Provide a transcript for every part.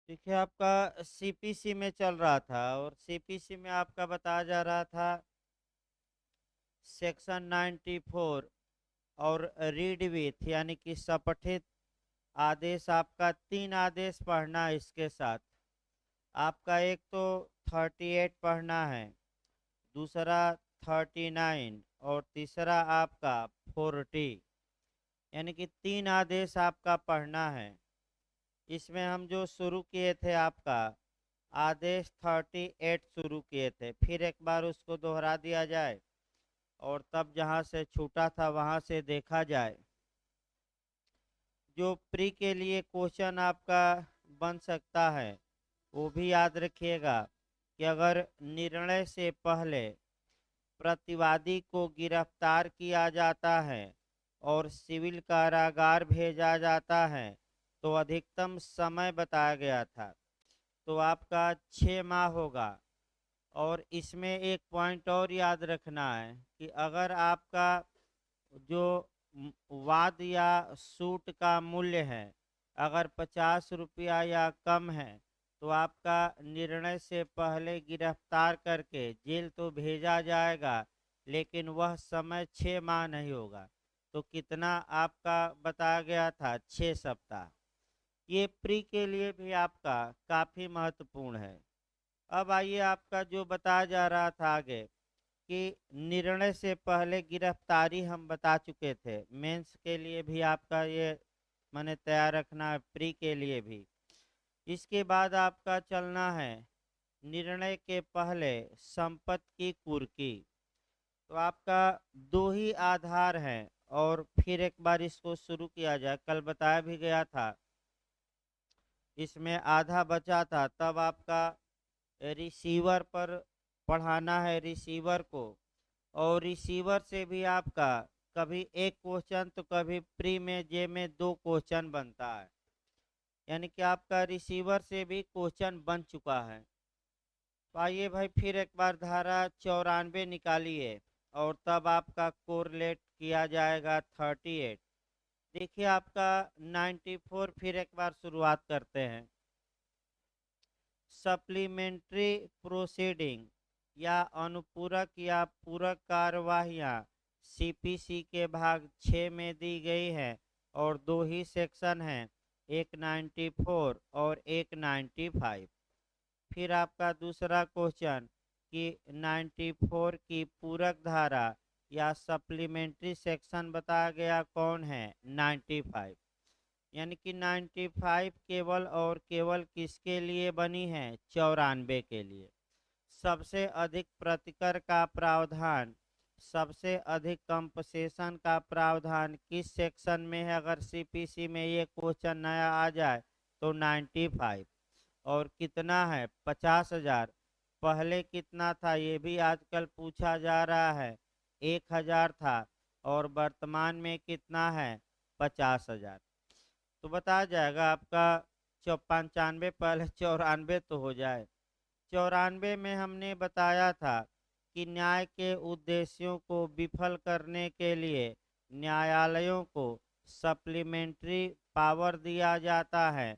देखिए आपका सीपीसी में चल रहा था और सीपीसी में आपका बताया जा रहा था सेक्शन 94 और रीड विथ यानी कि सपठित आदेश आपका 3 आदेश पढ़ना है। इसके साथ आपका एक तो 38 पढ़ना है, दूसरा 39 और तीसरा आपका 40, यानी कि 3 आदेश आपका पढ़ना है। इसमें हम जो शुरू किए थे आपका आदेश 38 शुरू किए थे, फिर एक बार उसको दोहरा दिया जाए और तब जहाँ से छूटा था वहाँ से देखा जाए। जो प्री के लिए क्वेश्चन आपका बन सकता है वो भी याद रखिएगा कि अगर निर्णय से पहले प्रतिवादी को गिरफ्तार किया जाता है और सिविल कारागार भेजा जाता है तो अधिकतम समय बताया गया था, तो आपका 6 माह होगा। और इसमें एक पॉइंट और याद रखना है कि अगर आपका जो वाद या सूट का मूल्य है अगर 50 रुपया या कम है तो आपका निर्णय से पहले गिरफ्तार करके जेल तो भेजा जाएगा, लेकिन वह समय 6 माह नहीं होगा। तो कितना आपका बताया गया था? 6 सप्ताह। ये प्री के लिए भी आपका काफी महत्वपूर्ण है। अब आइए आपका जो बताया जा रहा था आगे कि निर्णय से पहले गिरफ्तारी हम बता चुके थे। मेंस के लिए भी आपका ये मैंने तैयार रखना है, प्री के लिए भी। इसके बाद आपका चलना है निर्णय के पहले संपत्ति की कुर्की। तो आपका दो ही आधार हैं और फिर एक बार इसको शुरू किया जाए। कल बताया भी गया था, इसमें आधा बचा था, तब आपका रिसीवर पर पढ़ाना है रिसीवर को। और रिसीवर से भी आपका कभी एक क्वेश्चन तो कभी प्री में जे में 2 क्वेश्चन बनता है, यानी कि आपका रिसीवर से भी क्वेश्चन बन चुका है। तो आइए भाई फिर एक बार धारा 94 निकालिए और तब आपका कोरिलेट किया जाएगा 38। देखिए आपका 94 फिर एक बार शुरुआत करते हैं। सप्लीमेंट्री प्रोसीडिंग या अनुपूरक या पूरक कार्यवाहियाँ सीपीसी के भाग 6 में दी गई हैं और दो ही सेक्शन हैं, एक 94 और एक 95। फिर आपका दूसरा क्वेश्चन कि 94 की पूरक धारा या सप्लीमेंट्री सेक्शन बताया गया कौन है? 95। यानी कि 95 केवल और केवल किसके लिए बनी है? 94 के लिए। सबसे अधिक प्रतिकर का प्रावधान, सबसे अधिक कंपसेशन का प्रावधान किस सेक्शन में है? अगर सीपीसी में ये क्वेश्चन नया आ जाए तो 95। और कितना है? 50,000। पहले कितना था ये भी आजकल पूछा जा रहा है, 1,000 था और वर्तमान में कितना है? 50,000। तो बताया जाएगा आपका 95, पहले 94 तो हो जाए। 94 में हमने बताया था कि न्याय के उद्देश्यों को विफल करने के लिए न्यायालयों को सप्लीमेंट्री पावर दिया जाता है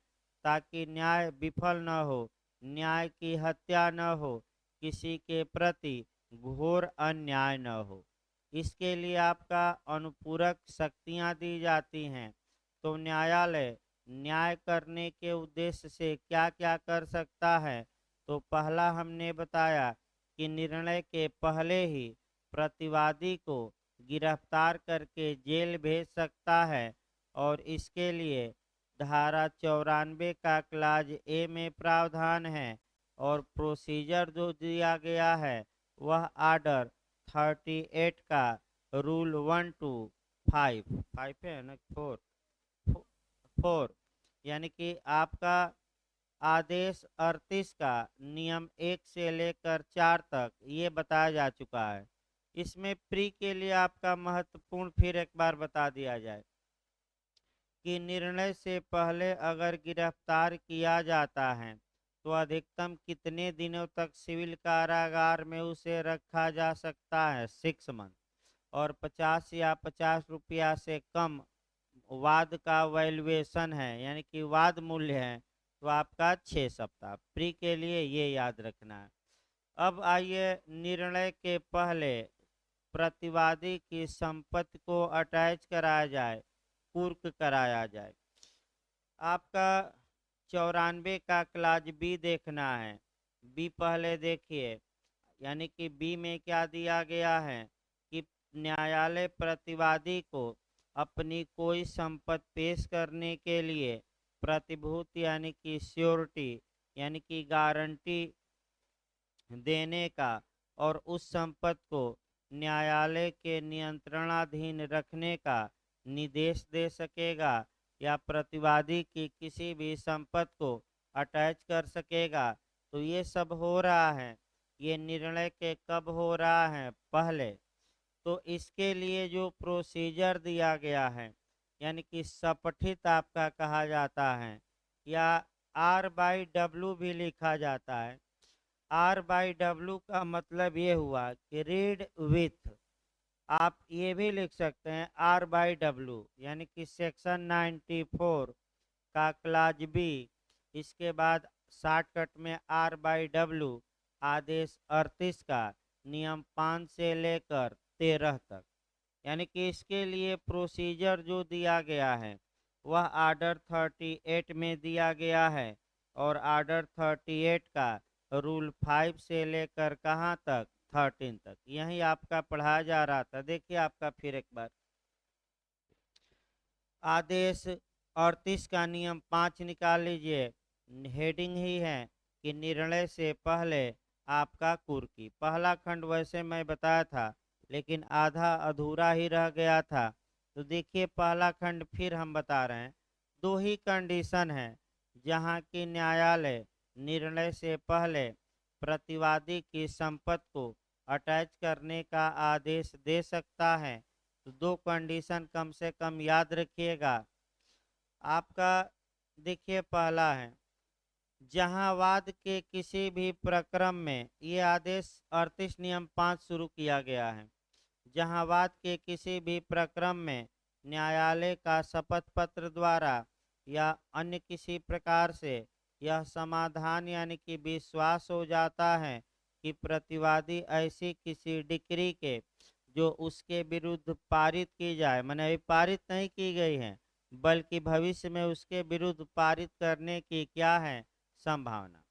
ताकि न्याय विफल न हो, न्याय की हत्या न हो, किसी के प्रति घोर अन्याय न हो। इसके लिए आपका अनुपूरक शक्तियां दी जाती हैं। तो न्यायालय न्याय करने के उद्देश्य से क्या क्या कर सकता है? तो पहला हमने बताया कि निर्णय के पहले ही प्रतिवादी को गिरफ्तार करके जेल भेज सकता है और इसके लिए धारा 94 का क्लाज ए में प्रावधान है और प्रोसीजर जो दिया गया है वह आर्डर 38 का रूल 1 to 5 5 है ना, 4 यानी कि आपका आदेश 38 का नियम 1 से लेकर 4 तक ये बताया जा चुका है। इसमें प्री के लिए आपका महत्वपूर्ण फिर एक बार बता दिया जाए कि निर्णय से पहले अगर गिरफ्तार किया जाता है तो अधिकतम कितने दिनों तक सिविल कारागार में उसे रखा जा सकता है? 6 मंथ। और 50 या 50 रुपया से कम वाद का वैल्यूएशन है, यानी कि वाद मूल्य है, तो आपका 6 सप्ताह। प्री के लिए ये याद रखना है। अब आइए, निर्णय के पहले प्रतिवादी की संपत्ति को अटैच कराया जाए, कुर्क कराया जाए। आपका 94 का क्लाज बी देखना है। बी पहले देखिए, यानी कि बी में क्या दिया गया है कि न्यायालय प्रतिवादी को अपनी कोई संपत्ति पेश करने के लिए प्रतिभूति यानी कि श्योरिटी यानी कि गारंटी देने का और उस संपत्ति को न्यायालय के नियंत्रणाधीन रखने का निर्देश दे सकेगा, या प्रतिवादी की किसी भी संपत्ति को अटैच कर सकेगा। तो ये सब हो रहा है, ये निर्णय के कब हो रहा है? पहले। तो इसके लिए जो प्रोसीजर दिया गया है, यानी कि सपठित आपका कहा जाता है, या R/W भी लिखा जाता है। R/W का मतलब ये हुआ कि रीड विथ। आप ये भी लिख सकते हैं R/W, यानी कि सेक्शन 94 का क्लाज बी, इसके बाद शॉर्टकट में R/W, आदेश 38 का नियम 5 से लेकर 13 तक। यानी कि इसके लिए प्रोसीजर जो दिया गया है वह आर्डर 38 में दिया गया है, और आर्डर 38 का रूल 5 से लेकर कहाँ तक? 13 तक। यही आपका पढ़ाया जा रहा था। देखिए आपका फिर एक बार, आदेश 38 का नियम 5 निकाल लीजिए। हेडिंग ही है कि निर्णय से पहले आपका कुर्की। पहला खंड वैसे मैं बताया था, लेकिन आधा अधूरा ही रह गया था। तो देखिए पहला खंड फिर हम बता रहे हैं। दो ही कंडीशन है जहां की न्यायालय निर्णय से पहले प्रतिवादी की संपत्ति को अटैच करने का आदेश दे सकता है। तो दो कंडीशन कम से कम याद रखिएगा आपका। देखिए पहला है, जहां वाद के किसी भी प्रकरण में, ये आदेश 38 नियम 5 शुरू किया गया है। जहां वाद के किसी भी प्रकरण में न्यायालय का शपथ पत्र द्वारा या अन्य किसी प्रकार से यह समाधान यानी कि विश्वास हो जाता है कि प्रतिवादी ऐसी किसी डिक्री के जो उसके विरुद्ध पारित की जाए, माने अभी पारित नहीं की गई है, बल्कि भविष्य में उसके विरुद्ध पारित करने की क्या है? संभावना,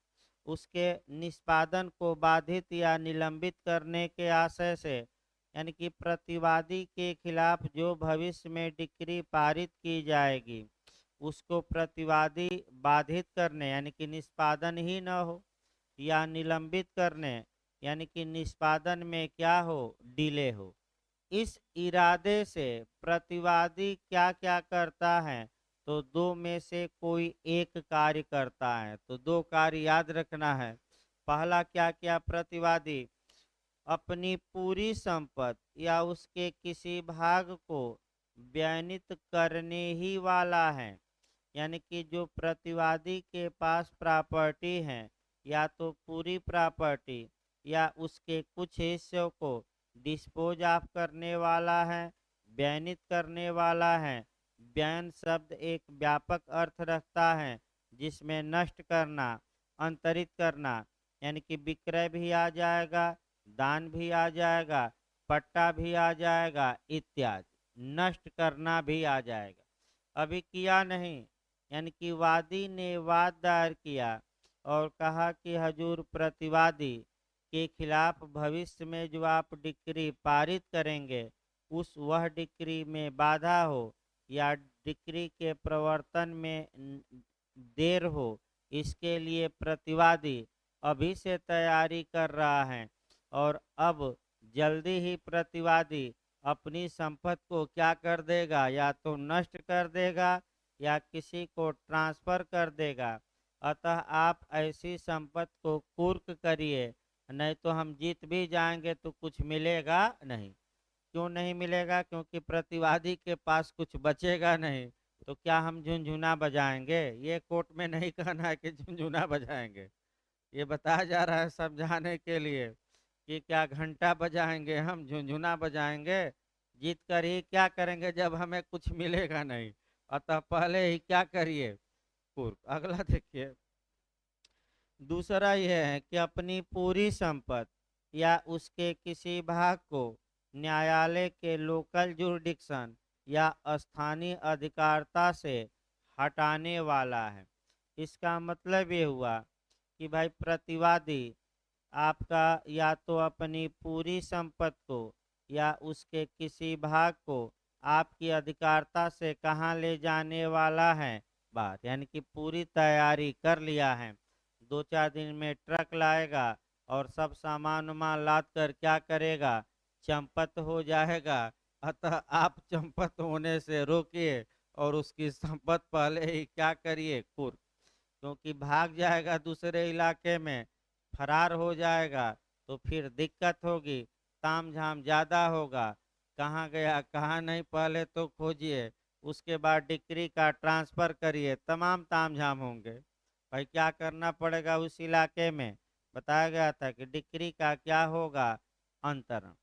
उसके निष्पादन को बाधित या निलंबित करने के आशय से, यानी कि प्रतिवादी के खिलाफ जो भविष्य में डिक्री पारित की जाएगी उसको प्रतिवादी बाधित करने यानी कि निष्पादन ही न हो, या निलंबित करने यानी कि निष्पादन में क्या हो? डिले हो। इस इरादे से प्रतिवादी क्या क्या करता है? तो दो में से कोई एक कार्य करता है। तो दो कार्य याद रखना है। पहला क्या क्या? प्रतिवादी अपनी पूरी संपत्ति या उसके किसी भाग को बयानित करने ही वाला है। यानी कि जो प्रतिवादी के पास प्रॉपर्टी है, या तो पूरी प्रॉपर्टी या उसके कुछ हिस्सों को डिस्पोज ऑफ करने वाला है, बयानित करने वाला है। बयान शब्द एक व्यापक अर्थ रखता है, जिसमें नष्ट करना, अंतरित करना, यानी कि विक्रय भी आ जाएगा, दान भी आ जाएगा, पट्टा भी आ जाएगा इत्यादि। नष्ट करना भी आ जाएगा। अभी किया नहीं, यानी कि वादी ने वाद दायर किया और कहा कि हजूर प्रतिवादी के खिलाफ भविष्य में जो आप डिक्री पारित करेंगे उस वह डिक्री में बाधा हो या डिक्री के प्रवर्तन में देर हो, इसके लिए प्रतिवादी अभी से तैयारी कर रहा है, और अब जल्दी ही प्रतिवादी अपनी संपत्ति को क्या कर देगा? या तो नष्ट कर देगा या किसी को ट्रांसफर कर देगा। अतः आप ऐसी संपत्ति को कुर्क करिए, नहीं तो हम जीत भी जाएंगे तो कुछ मिलेगा नहीं। क्यों नहीं मिलेगा? क्योंकि प्रतिवादी के पास कुछ बचेगा नहीं। तो क्या हम झुनझुना बजाएंगे? ये कोर्ट में नहीं कहना है कि झुनझुना बजाएंगे, ये बताया जा रहा है समझाने के लिए कि क्या घंटा बजाएंगे? हम झुनझुना बजाएंगे। जीत कर ही क्या करेंगे जब हमें कुछ मिलेगा नहीं? अतः पहले ही क्या करिए? कुर्क। अगला देखिए, दूसरा यह है कि अपनी पूरी संपत्ति या उसके किसी भाग को न्यायालय के लोकल जुरिडिक्शन या स्थानीय अधिकारता से हटाने वाला है। इसका मतलब ये हुआ कि भाई प्रतिवादी आपका या तो अपनी पूरी संपत्ति को या उसके किसी भाग को आपकी अधिकारता से कहाँ ले जाने वाला है, बात यानी कि पूरी तैयारी कर लिया है। 2-4 दिन में ट्रक लाएगा और सब सामान वामान लाद कर क्या करेगा, चंपत हो जाएगा। अतः आप चंपत होने से रोकिए और उसकी संपत्ति पहले ही क्या करिए, कुर्क, क्योंकि भाग जाएगा दूसरे इलाके में, फरार हो जाएगा तो फिर दिक्कत होगी, तामझाम ज़्यादा होगा। कहाँ गया कहाँ नहीं पहले तो खोजिए, उसके बाद डिक्री का ट्रांसफ़र करिए, तमाम तामझाम होंगे। भाई क्या करना पड़ेगा उस इलाके में, बताया गया था कि डिक्री का क्या होगा, अंतरण।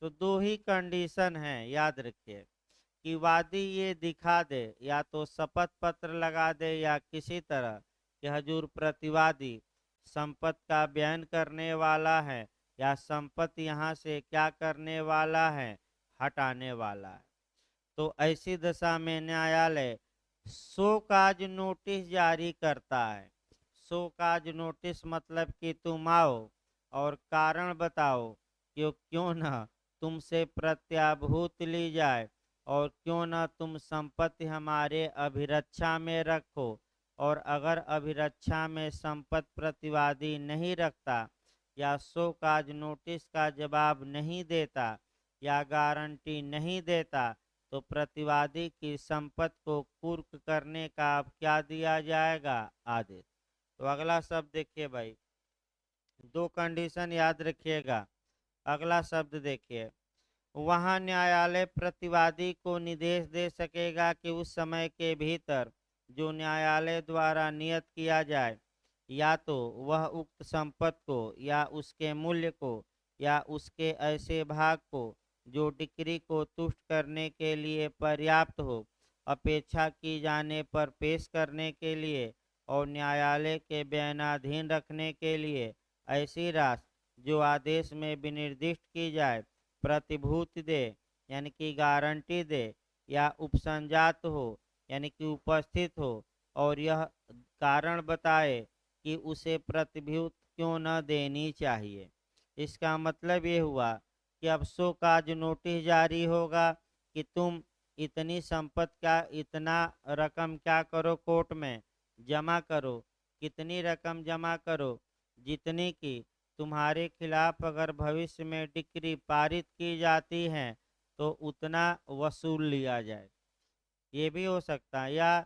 तो दो ही कंडीशन है, याद रखिए, कि वादी ये दिखा दे या तो शपथ पत्र लगा दे या किसी तरह कि हजूर प्रतिवादी संपत्ति का बयान करने वाला है या संपत्ति यहाँ से क्या करने वाला है, हटाने वाला है। तो ऐसी दशा में न्यायालय शो काज नोटिस जारी करता है। शो काज नोटिस मतलब कि तुम आओ और कारण बताओ कि क्यों न तुमसे प्रत्याभूत ली जाए और क्यों न तुम संपत्ति हमारे अभिरक्षा में रखो। और अगर अभिरक्षा में संपत्ति प्रतिवादी नहीं रखता या शो काज नोटिस का जवाब नहीं देता या गारंटी नहीं देता तो प्रतिवादी की संपत्ति को कुर्क करने का अब क्या दिया जाएगा, आदेश। तो अगला शब्द देखिए भाई, दो कंडीशन याद रखिएगा। अगला शब्द देखिए, वहाँ न्यायालय प्रतिवादी को निर्देश दे सकेगा कि उस समय के भीतर जो न्यायालय द्वारा नियत किया जाए, या तो वह उक्त संपत्ति को या उसके मूल्य को या उसके ऐसे भाग को जो डिक्री को तुष्ट करने के लिए पर्याप्त हो, अपेक्षा की जाने पर पेश करने के लिए और न्यायालय के बयानाधीन रखने के लिए ऐसी राशि जो आदेश में विनिर्दिष्ट की जाए प्रतिभूति दे, यानी कि गारंटी दे, या उपसंजात हो यानी कि उपस्थित हो और यह कारण बताए कि उसे प्रतिभूति क्यों न देनी चाहिए। इसका मतलब ये हुआ कि अब शो काज नोटिस जारी होगा कि तुम इतनी संपत्ति का इतना रकम क्या करो, कोर्ट में जमा करो। कितनी रकम जमा करो, जितनी की तुम्हारे खिलाफ अगर भविष्य में डिक्री पारित की जाती है तो उतना वसूल लिया जाए। ये भी हो सकता है, या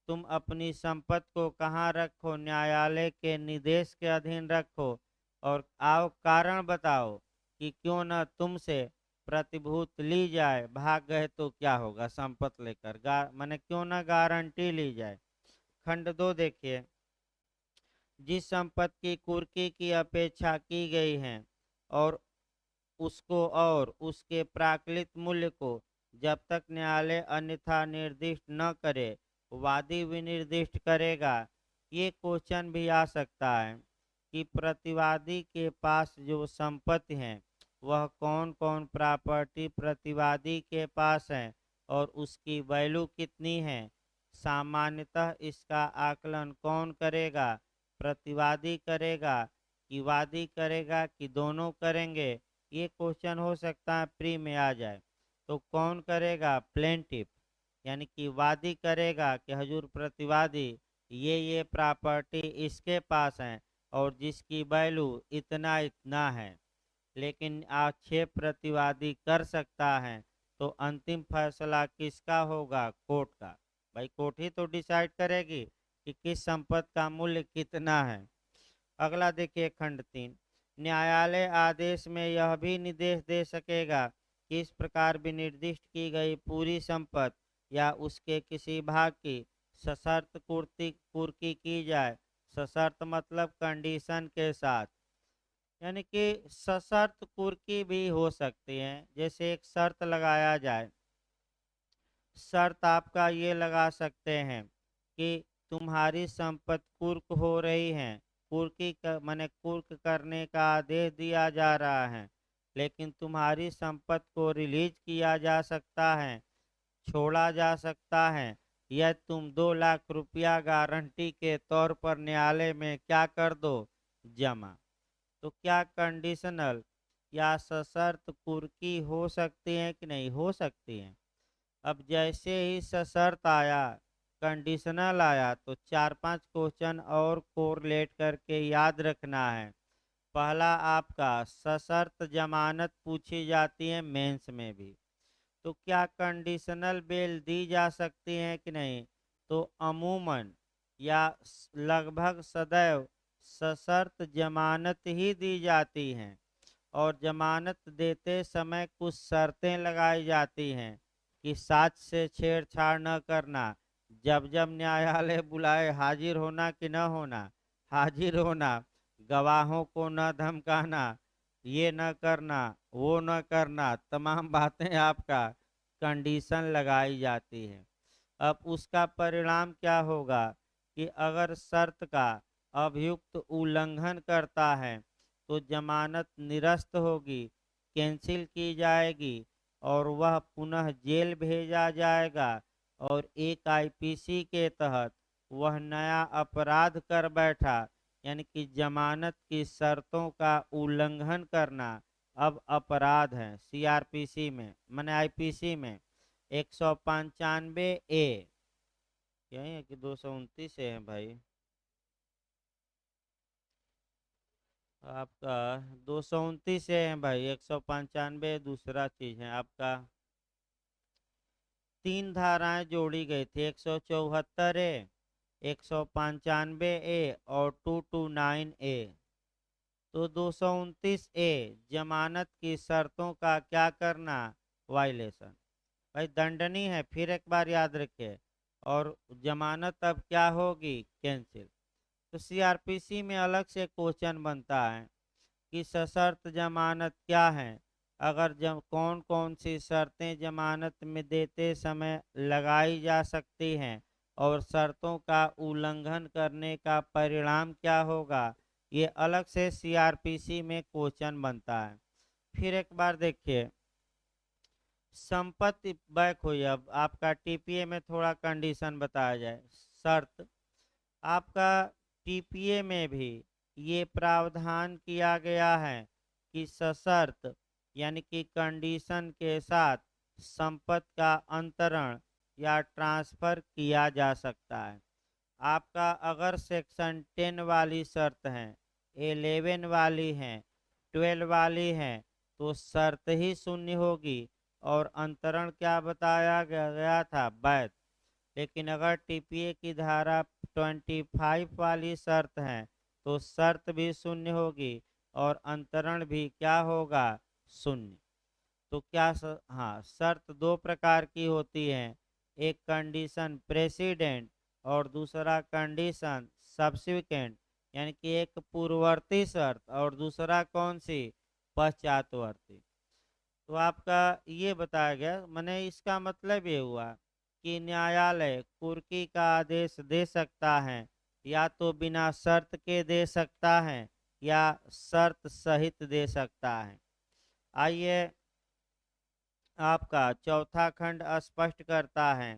तुम अपनी संपत्ति को कहाँ रखो, न्यायालय के निर्देश के अधीन रखो और आओ कारण बताओ कि क्यों न तुमसे प्रतिभूत ली जाए, भाग गए तो क्या होगा संपत्ति लेकर, माने क्यों न गारंटी ली जाए। खंड 2 देखिए, जिस संपत्ति की कुर्की की अपेक्षा की गई है और उसको और उसके प्राकृत मूल्य को जब तक न्यायालय अन्यथा निर्दिष्ट न करे वादी विनिर्दिष्ट करेगा। ये क्वेश्चन भी आ सकता है कि प्रतिवादी के पास जो संपत्ति है वह कौन कौन प्रॉपर्टी प्रतिवादी के पास है और उसकी वैल्यू कितनी है। सामान्यतः इसका आकलन कौन करेगा, प्रतिवादी करेगा कि वादी करेगा कि दोनों करेंगे। ये क्वेश्चन हो सकता है प्री में आ जाए। तो कौन करेगा, प्लेंटिफ यानी कि वादी करेगा कि हजूर प्रतिवादी ये प्रॉपर्टी इसके पास है और जिसकी वैल्यू इतना इतना है। लेकिन आक्षेप प्रतिवादी कर सकता है, तो अंतिम फैसला किसका होगा, कोर्ट का। भाई कोर्ट ही तो डिसाइड करेगी कि किस संपत्ति का मूल्य कितना है। अगला देखिए खंड 3, न्यायालय आदेश में यह भी निर्देश दे सकेगा कि इस प्रकार विनिर्दिष्ट की गई पूरी संपत्ति या उसके किसी भाग की सशर्त कुर्की की जाए। सशर्त मतलब कंडीशन के साथ, यानी कि सशर्त कुर्की भी हो सकती है। जैसे एक शर्त लगाया जाए, शर्त आपका ये लगा सकते हैं कि तुम्हारी संपत्ति कुर्क हो रही है माने कुर्क करने का आदेश दिया जा रहा है, लेकिन तुम्हारी संपत्ति को रिलीज किया जा सकता है, छोड़ा जा सकता है, या तुम 2 लाख रुपया गारंटी के तौर पर न्यायालय में क्या कर दो, जमा। तो क्या कंडीशनल या सशर्त कुर्की हो सकती है कि नहीं हो सकती है? अब जैसे ही सशर्त आया, कंडीशनल आया, तो 4-5 क्वेश्चन और कोरिलेट करके याद रखना है। पहला आपका सशर्त जमानत पूछी जाती है मेंस में भी। तो क्या कंडीशनल बेल दी जा सकती है कि नहीं? तो अमूमन या लगभग सदैव सशर्त जमानत ही दी जाती हैं, और जमानत देते समय कुछ शर्तें लगाई जाती हैं कि साक्ष्य से छेड़छाड़ न करना, जब जब न्यायालय बुलाए हाजिर होना कि न होना, हाजिर होना, गवाहों को न धमकाना, ये न करना, वो न करना, तमाम बातें आपका कंडीशन लगाई जाती है। अब उसका परिणाम क्या होगा कि अगर शर्त का अभियुक्त उल्लंघन करता है तो जमानत निरस्त होगी, कैंसिल की जाएगी, और वह पुनः जेल भेजा जाएगा, और एक आईपीसी के तहत वह नया अपराध कर बैठा, यानी कि जमानत की शर्तों का उल्लंघन करना अब अपराध है सीआरपीसी में, माने आईपीसी में 195 ए। यही है कि 229 है भाई? आपका 229 है भाई, 195 दूसरा चीज है आपका। 3 धाराएं जोड़ी गई थी, 174 ए, 195 ए और 229 ए। तो 229 ए जमानत की शर्तों का क्या करना, वायलेशन, भाई दंडनीय है, फिर एक बार याद रखिए। और जमानत अब क्या होगी, कैंसिल। तो सीआरपीसी में अलग से क्वेश्चन बनता है कि सशर्त जमानत क्या है, अगर जब कौन कौन सी शर्तें जमानत में देते समय लगाई जा सकती हैं, और शर्तों का उल्लंघन करने का परिणाम क्या होगा, ये अलग से सीआरपीसी में क्वेश्चन बनता है। फिर एक बार देखिए, संपत्ति बैक हुई। अब आपका टीपीए में थोड़ा कंडीशन बताया जाए। शर्त आपका टीपीए में भी ये प्रावधान किया गया है कि सशर्त यानी कि कंडीशन के साथ संपत्ति का अंतरण या ट्रांसफर किया जा सकता है। आपका अगर सेक्शन 10 वाली शर्त है, 11 वाली है, 12 वाली है, तो शर्त ही शून्य होगी और अंतरण क्या बताया गया था, वैध। लेकिन अगर टीपीए की धारा 25 वाली शर्त है तो शर्त भी शून्य होगी और अंतरण भी क्या होगा, शून्य। तो क्या हाँ, शर्त 2 प्रकार की होती है, एक कंडीशन प्रेसिडेंट और दूसरा कंडीशन सब्सिक्वेंट, यानी कि एक पूर्ववर्ती शर्त और दूसरा कौन सी, पश्चातवर्ती। तो आपका ये बताया गया, मैंने इसका मतलब ये हुआ कि न्यायालय कुर्की का आदेश दे सकता है, या तो बिना शर्त के दे सकता है या शर्त सहित दे सकता है। आइए, आपका चौथा खंड स्पष्ट करता है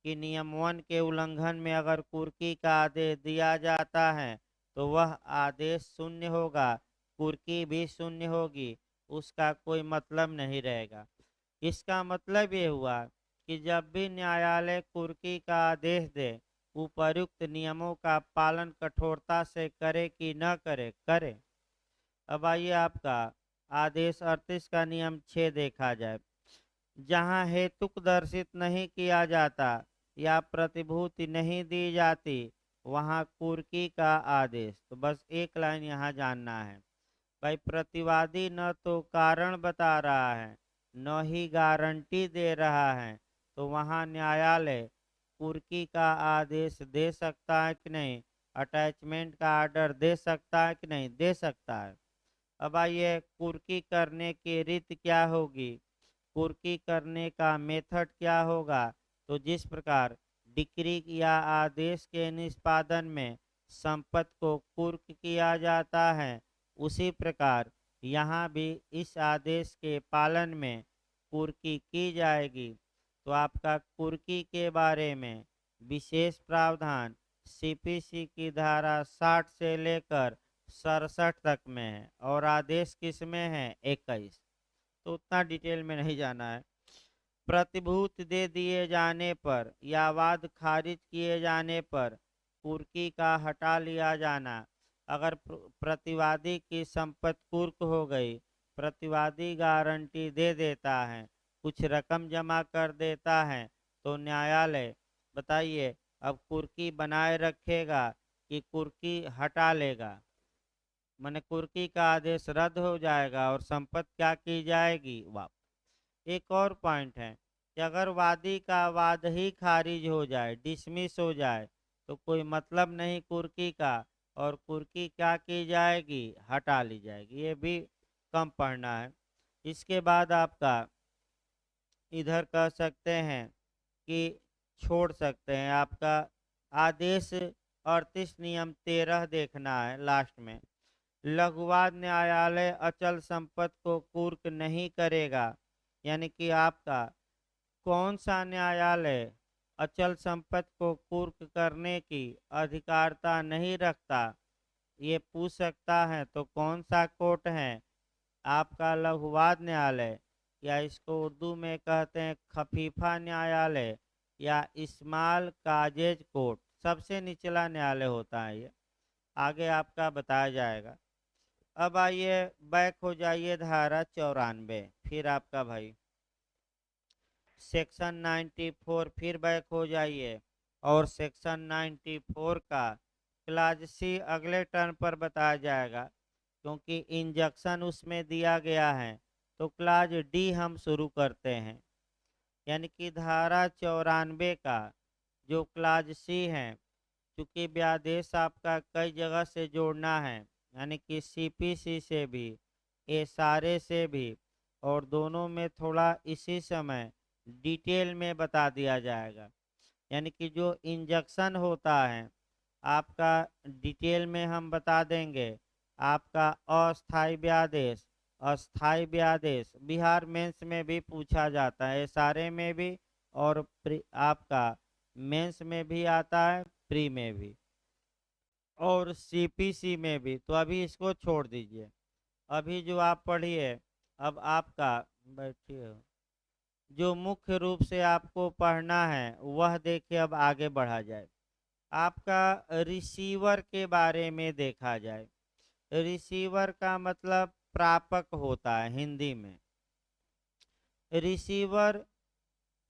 कि नियम 1 के उल्लंघन में अगर कुर्की का आदेश दिया जाता है तो वह आदेश शून्य होगा, कुर्की भी शून्य होगी, उसका कोई मतलब नहीं रहेगा। इसका मतलब ये हुआ कि जब भी न्यायालय कुर्की का आदेश दे, उपर्युक्त नियमों का पालन कठोरता से करे कि न करे, करे। अब आइए आपका आदेश 38 का नियम 6 देखा जाए। जहाँ हेतुक दर्शित नहीं किया जाता या प्रतिभूति नहीं दी जाती, वहाँ कुर्की का आदेश। तो बस एक लाइन यहाँ जानना है भाई, प्रतिवादी न तो कारण बता रहा है न ही गारंटी दे रहा है, तो वहाँ न्यायालय कुर्की का आदेश दे सकता है कि नहीं, अटैचमेंट का आर्डर दे सकता है कि नहीं, दे सकता है। अब आइए, कुर्की करने की रीत क्या होगी, कुर्की करने का मेथड क्या होगा। तो जिस प्रकार डिक्री या आदेश के निष्पादन में संपत्ति को कुर्क किया जाता है, उसी प्रकार यहाँ भी इस आदेश के पालन में कुर्की की जाएगी। तो आपका कुर्की के बारे में विशेष प्रावधान सीपीसी की धारा 60 से लेकर 67 तक में है और आदेश किस में है 21। तो उतना डिटेल में नहीं जाना है। प्रतिभूत दे दिए जाने पर या वाद खारिज किए जाने पर कुर्की का हटा लिया जाना। अगर प्रतिवादी की संपत्ति कुर्क हो गई, प्रतिवादी गारंटी दे देता है, कुछ रकम जमा कर देता है, तो न्यायालय बताइए अब कुर्की बनाए रखेगा कि कुर्की हटा लेगा। माने कुर्की का आदेश रद्द हो जाएगा और संपत्ति क्या की जाएगी वापस। एक और पॉइंट है कि अगर वादी का वाद ही खारिज हो जाए, डिसमिस हो जाए, तो कोई मतलब नहीं कुर्की का और कुर्की क्या की जाएगी हटा ली जाएगी। ये भी कम पढ़ना है। इसके बाद आपका इधर कह सकते हैं कि छोड़ सकते हैं आपका आदेश 38 नियम 13 देखना है लास्ट में। लघुवाद न्यायालय अचल संपत्ति को कुर्क नहीं करेगा। यानी कि आपका कौन सा न्यायालय अचल संपत्ति को कुर्क करने की अधिकारता नहीं रखता, ये पूछ सकता है। तो कौन सा कोर्ट है आपका लघुवाद न्यायालय, या इसको उर्दू में कहते हैं खफीफा न्यायालय या स्मॉल काजेज कोर्ट, सबसे निचला न्यायालय होता है ये। आगे आपका बताया जाएगा। अब आइए बैक हो जाइए धारा 94, फिर आपका भाई सेक्शन 94 फिर बैक हो जाइए और सेक्शन 94 का क्लाज सी अगले टर्न पर बताया जाएगा, क्योंकि इंजक्शन उसमें दिया गया है। तो क्लाज डी हम शुरू करते हैं। यानी कि धारा 94 का जो क्लाज सी है, चूंकि व्यादेश आपका कई जगह से जोड़ना है, यानी कि सीपीसी से भी एसआरए से भी, और दोनों में थोड़ा इसी समय डिटेल में बता दिया जाएगा। यानी कि जो इंजेक्शन होता है आपका डिटेल में हम बता देंगे। आपका अस्थाई व्यादेश, अस्थाई व्यादेश बिहार मेंस में भी पूछा जाता है, एसआरए में भी और आपका मेंस में भी आता है, प्री में भी और सीपीसी में भी। तो अभी इसको छोड़ दीजिए, अभी जो आप पढ़िए। अब आपका बैठिए, जो मुख्य रूप से आपको पढ़ना है वह देखिए। अब आगे बढ़ा जाए, आपका रिसीवर के बारे में देखा जाए। रिसीवर का मतलब प्रापक होता है हिंदी में। रिसीवर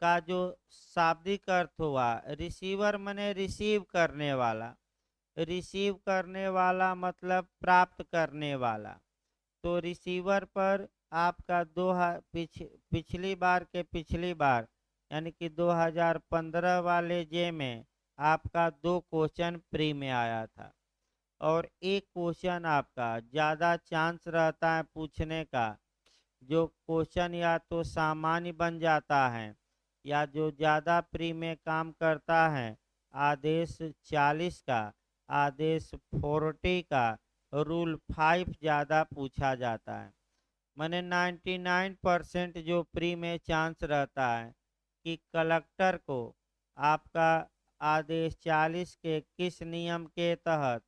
का जो शाब्दिक अर्थ हुआ, रिसीवर माने रिसीव करने वाला। रिसीव करने वाला मतलब प्राप्त करने वाला। तो रिसीवर पर आपका पिछली बार के पिछली बार यानी कि 2015 वाले जे में आपका 2 क्वेश्चन प्री में आया था और एक क्वेश्चन आपका ज़्यादा चांस रहता है पूछने का। जो क्वेश्चन या तो सामान्य बन जाता है या जो ज़्यादा प्री में काम करता है, आदेश 40 का, आदेश 40 का, रूल 5 ज़्यादा पूछा जाता है। माने 99% जो प्री में चांस रहता है कि कलेक्टर को आपका आदेश 40 के किस नियम के तहत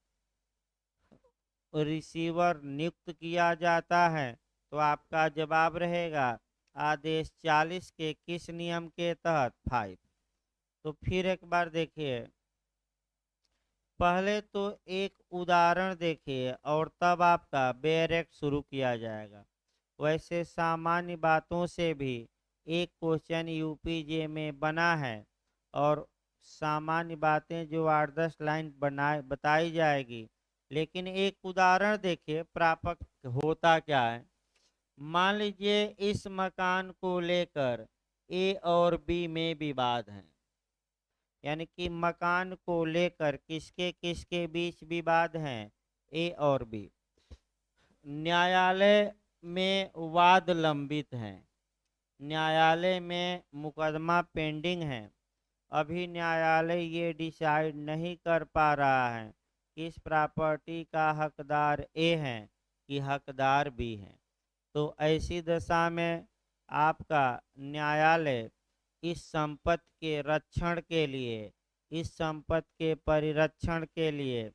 रिसीवर नियुक्त किया जाता है। तो आपका जवाब रहेगा आदेश 40 के किस नियम के तहत 5। तो फिर एक बार देखिए, पहले तो एक उदाहरण देखिए और तब आपका बेरेक्ट शुरू किया जाएगा। वैसे सामान्य बातों से भी एक क्वेश्चन यूपीजे में बना है और सामान्य बातें जो 8-10 लाइन बताई जाएगी। लेकिन एक उदाहरण देखिए प्रापक होता क्या है। मान लीजिए इस मकान को लेकर ए और बी में विवाद है। यानी कि मकान को लेकर किसके किसके बीच विवाद हैं, ए और बी। न्यायालय में वाद लंबित है, न्यायालय में मुकदमा पेंडिंग है। अभी न्यायालय ये डिसाइड नहीं कर पा रहा है किस प्रॉपर्टी का हकदार ए है कि हकदार बी है। तो ऐसी दशा में आपका न्यायालय इस संपत्ति के रक्षण के लिए, इस संपत्ति के परिरक्षण के लिए,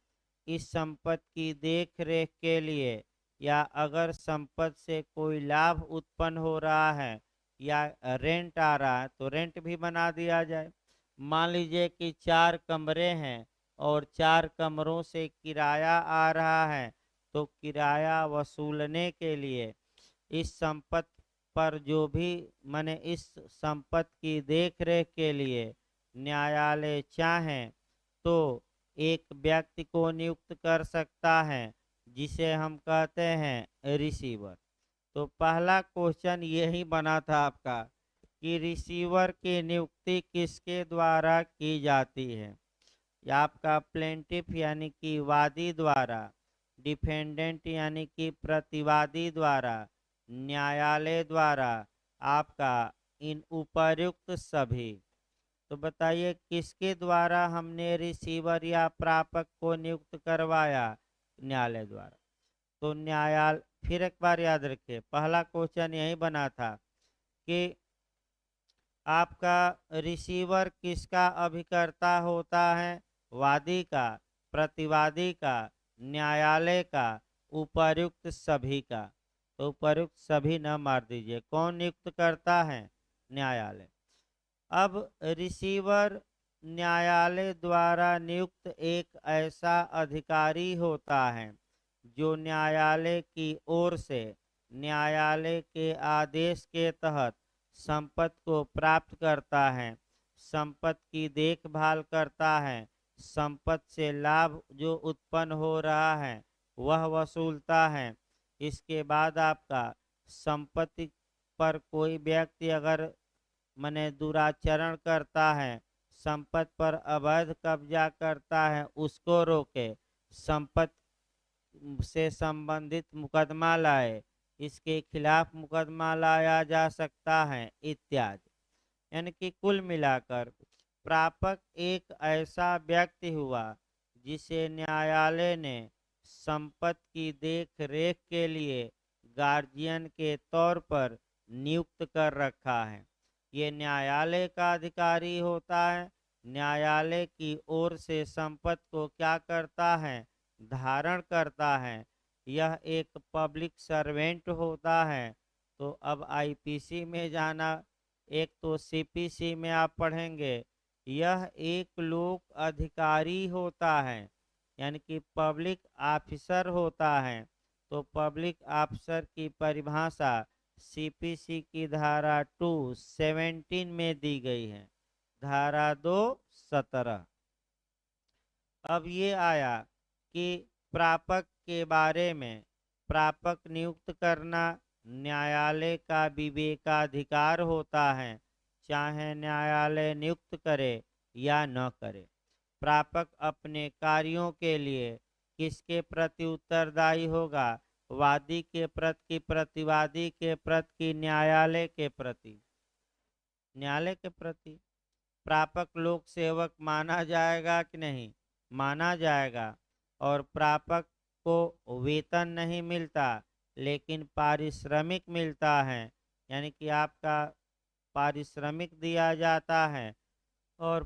इस संपत्ति की देख रेख के लिए, या अगर संपत्ति से कोई लाभ उत्पन्न हो रहा है या रेंट आ रहा है तो रेंट भी बना दिया जाए। मान लीजिए कि 4 कमरे हैं और 4 कमरों से किराया आ रहा है, तो किराया वसूलने के लिए इस संपत्ति पर जो भी माने इस संपत्ति की देख रेख के लिए न्यायालय चाहें तो एक व्यक्ति को नियुक्त कर सकता है जिसे हम कहते हैं रिसीवर। तो पहला क्वेश्चन यही बना था आपका कि रिसीवर की नियुक्ति किसके द्वारा की जाती है। या आपका प्लेंटिफ यानी कि वादी द्वारा, डिफेंडेंट यानी कि प्रतिवादी द्वारा, न्यायालय द्वारा, आपका इन उपर्युक्त सभी। तो बताइए किसके द्वारा हमने रिसीवर या प्रापक को नियुक्त करवाया। न्यायालय द्वारा। तो न्यायालय, फिर एक बार याद रखिए पहला क्वेश्चन यही बना था कि आपका रिसीवर किसका अभिकर्ता होता है। वादी का, प्रतिवादी का, न्यायालय का, उपर्युक्त सभी का। तो उपर्युक्त सभी न मार दीजिए। कौन नियुक्त करता है। न्यायालय। अब रिसीवर न्यायालय द्वारा नियुक्त एक ऐसा अधिकारी होता है जो न्यायालय की ओर से न्यायालय के आदेश के तहत संपत्ति को प्राप्त करता है, संपत्ति की देखभाल करता है, संपत्ति से लाभ जो उत्पन्न हो रहा है वह वसूलता है। इसके बाद आपका संपत्ति पर कोई व्यक्ति अगर मने दुराचरण करता है, संपत्ति पर अवैध कब्जा करता है, उसको रोके, संपत्ति से संबंधित मुकदमा लाए, इसके खिलाफ मुकदमा लाया जा सकता है इत्यादि। यानी कि कुल मिलाकर प्रापक एक ऐसा व्यक्ति हुआ जिसे न्यायालय ने संपत्ति की देख रेख के लिए गार्जियन के तौर पर नियुक्त कर रखा है। ये न्यायालय का अधिकारी होता है। न्यायालय की ओर से संपत्ति को क्या करता है, धारण करता है। यह एक पब्लिक सर्वेंट होता है। तो अब आईपीसी में जाना, एक तो सीपीसी में आप पढ़ेंगे, यह एक लोक अधिकारी होता है यानी कि पब्लिक ऑफिसर होता है। तो पब्लिक ऑफिसर की परिभाषा सीपीसी की धारा 217 में दी गई है, धारा 217। अब ये आया कि प्रापक के बारे में, प्रापक नियुक्त करना न्यायालय का विवेकाधिकार होता है, चाहे न्यायालय नियुक्त करे या न करे। प्रापक अपने कार्यों के लिए किसके प्रति उत्तरदायी होगा, वादी के प्रति की प्रतिवादी के प्रति की न्यायालय के प्रति। न्यायालय के प्रति। प्रापक लोक सेवक माना जाएगा कि नहीं, माना जाएगा। और प्रापक को वेतन नहीं मिलता लेकिन पारिश्रमिक मिलता है, यानी कि आपका पारिश्रमिक दिया जाता है। और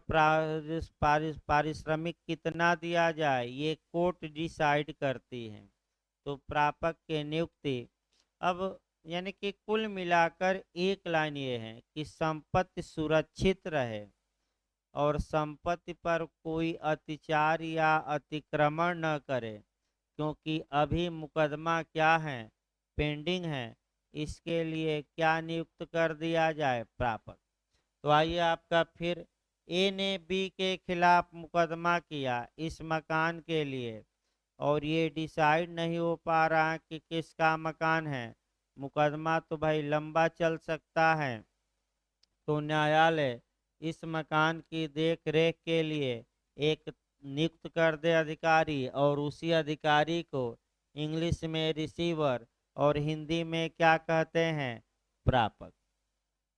पारिश्रमिक कितना दिया जाए ये कोर्ट डिसाइड करती है। तो प्रापक के नियुक्ति। अब यानी कि कुल मिलाकर एक लाइन ये है कि संपत्ति सुरक्षित रहे और संपत्ति पर कोई अत्याचार या अतिक्रमण न करे, क्योंकि अभी मुकदमा क्या है, पेंडिंग है। इसके लिए क्या नियुक्त कर दिया जाए, प्रापक। तो आइए आपका फिर ए ने बी के खिलाफ मुकदमा किया इस मकान के लिए और ये डिसाइड नहीं हो पा रहा कि किसका मकान है। मुकदमा तो भाई लंबा चल सकता है। तो न्यायालय इस मकान की देख रेख के लिए एक नियुक्त कर दे अधिकारी, और उसी अधिकारी को इंग्लिश में रिसीवर और हिंदी में क्या कहते हैं, प्रापक।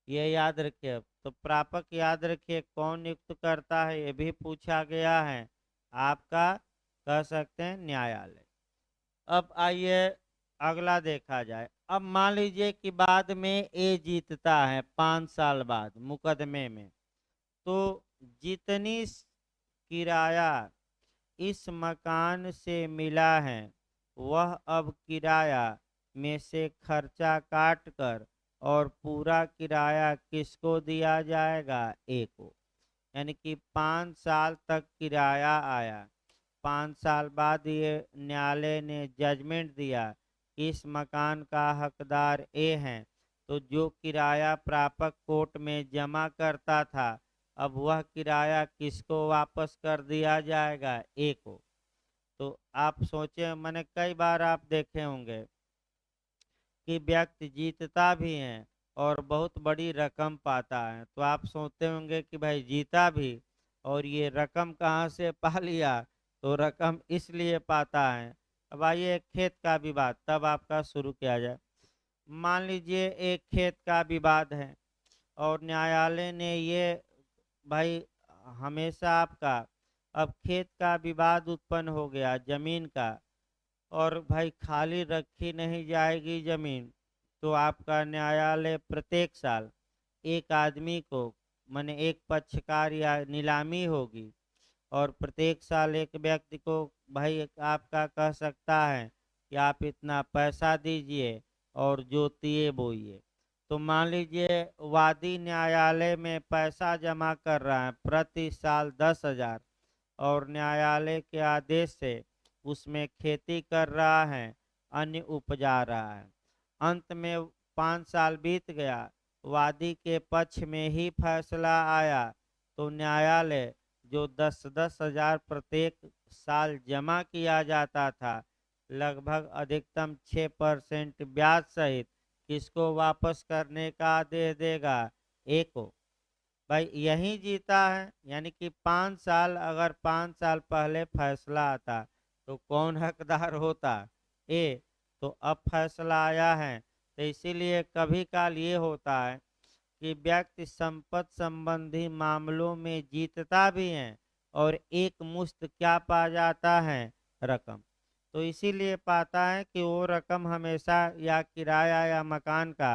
ये याद रखिए। तो प्रापक याद रखिए कौन नियुक्त करता है, ये भी पूछा गया है। आपका कह सकते हैं न्यायालय। अब आइए अगला देखा जाए। अब मान लीजिए कि बाद में ए जीतता है 5 साल बाद मुकदमे में, तो जितनी किराया इस मकान से मिला है वह अब किराया में से खर्चा काट कर और पूरा किराया किसको दिया जाएगा? ए को। यानी कि 5 साल तक किराया आया, 5 साल बाद ये न्यायालय ने जजमेंट दिया कि इस मकान का हकदार ए है, तो जो किराया प्रापक कोर्ट में जमा करता था अब वह किराया किसको वापस कर दिया जाएगा? ए को। तो आप सोचे, मैंने कई बार आप देखे होंगे कि व्यक्ति जीतता भी है और बहुत बड़ी रकम पाता है, तो आप सोचते होंगे कि भाई जीता भी और ये रकम कहाँ से पा लिया? तो रकम इसलिए पाता है। अब आइए एक खेत का विवाद तब आपका शुरू किया जाए। मान लीजिए एक खेत का विवाद है और न्यायालय ने ये भाई हमेशा आपका, अब खेत का विवाद उत्पन्न हो गया जमीन का, और भाई खाली रखी नहीं जाएगी जमीन, तो आपका न्यायालय प्रत्येक साल एक आदमी को, माने एक पक्षकार या नीलामी होगी और प्रत्येक साल एक व्यक्ति को भाई आपका कह सकता है कि आप इतना पैसा दीजिए और जोतिए बोइए। तो मान लीजिए वादी न्यायालय में पैसा जमा कर रहा है प्रति साल 10,000 और न्यायालय के आदेश से उसमें खेती कर रहा है, अन्न उपजा रहा है। अंत में 5 साल बीत गया, वादी के पक्ष में ही फैसला आया, तो न्यायालय जो 10,000 प्रत्येक साल जमा किया जाता था, लगभग अधिकतम 6% ब्याज सहित किसको वापस करने का आदेश देगा? ए को। भाई यही जीता है, यानी कि 5 साल, अगर 5 साल पहले फैसला आता तो कौन हकदार होता? ए। तो अब फैसला आया है, तो इसीलिए कभी काल ये होता है कि व्यक्ति संपत्ति संबंधी मामलों में जीतता भी है और एक मुश्त क्या पा जाता है? रकम। तो इसीलिए पाता है कि वो रकम हमेशा या किराया या मकान का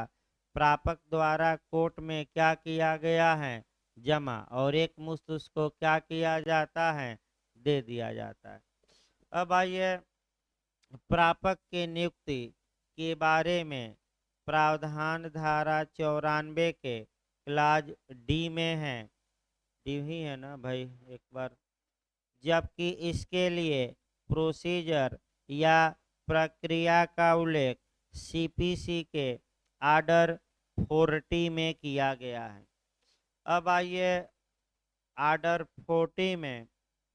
प्रापक द्वारा कोर्ट में क्या किया गया है? जमा, और एक मुश्त उसको क्या किया जाता है? दे दिया जाता है। अब आइए प्रापक के नियुक्ति के बारे में प्रावधान धारा 94 के क्लाज डी में है। डी ही है ना भाई, एक बार। जबकि इसके लिए प्रोसीजर या प्रक्रिया का उल्लेख सीपीसी के आर्डर 40 में किया गया है। अब आइए आर्डर 40 में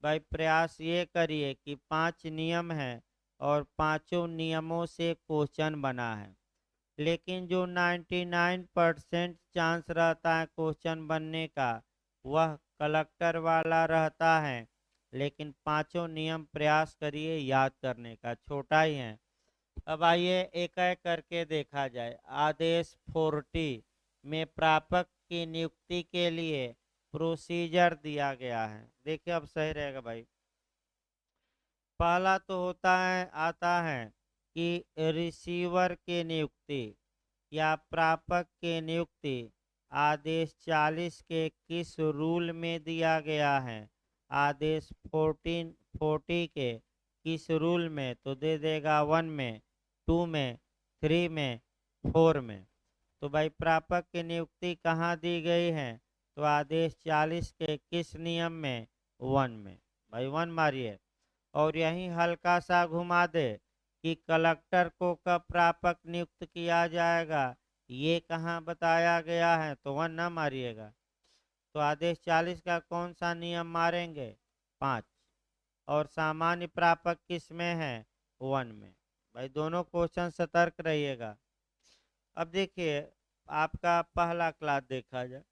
भाई प्रयास ये करिए कि 5 नियम हैं और पांचों नियमों से क्वेश्चन बना है, लेकिन जो 99% चांस रहता है क्वेश्चन बनने का वह कलेक्टर वाला रहता है, लेकिन पांचों नियम प्रयास करिए याद करने का, छोटा ही है। अब आइए एक एक करके देखा जाए। आदेश 40 में प्रापक की नियुक्ति के लिए प्रोसीजर दिया गया है। देखिए अब सही रहेगा भाई। पहला तो होता है, आता है कि रिसीवर की नियुक्ति या प्रापक की नियुक्ति आदेश 40 के किस रूल में दिया गया है? आदेश 40 के किस रूल में? तो दे देगा 1 में, 2 में, 3 में, 4 में। तो भाई प्रापक की नियुक्ति कहाँ दी गई है? तो आदेश 40 के किस नियम में? 1 में। भाई 1 मारिए और यहीं हल्का सा घुमा दे कि कलेक्टर को कब प्रापक नियुक्त किया जाएगा, ये कहाँ बताया गया है? तो 1 ना मारिएगा। तो आदेश 40 का कौन सा नियम मारेंगे? 5। और सामान्य प्रापक किस में है? 1 में। भाई दोनों क्वेश्चन सतर्क रहिएगा। अब देखिए आपका पहला क्लास देखा जाए।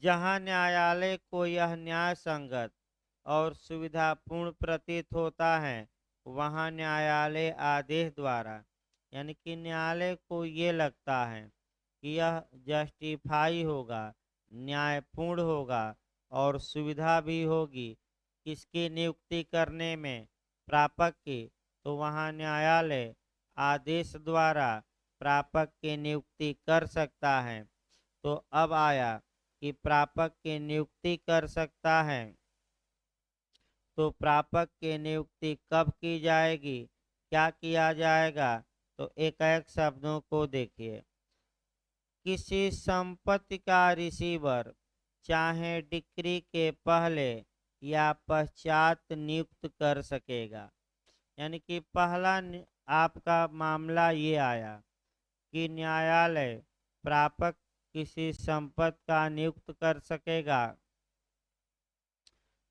जहां न्यायालय को यह न्याय संगत और सुविधापूर्ण प्रतीत होता है वहां न्यायालय आदेश द्वारा, यानी कि न्यायालय को ये लगता है कि यह जस्टिफाई होगा, न्यायपूर्ण होगा और सुविधा भी होगी किसकी नियुक्ति करने में, प्रापक की, तो वहाँ न्यायालय आदेश द्वारा प्रापक की नियुक्ति कर सकता है। तो अब आया कि प्रापक की नियुक्ति कर सकता है, तो प्रापक की नियुक्ति कब की जाएगी, क्या किया जाएगा, तो एक एक शब्दों को देखिए। किसी संपत्ति का रिसीवर चाहे डिक्री के पहले या पश्चात नियुक्त कर सकेगा। यानी कि पहला आपका मामला ये आया कि न्यायालय प्रापक किसी संपत्ति का नियुक्त कर सकेगा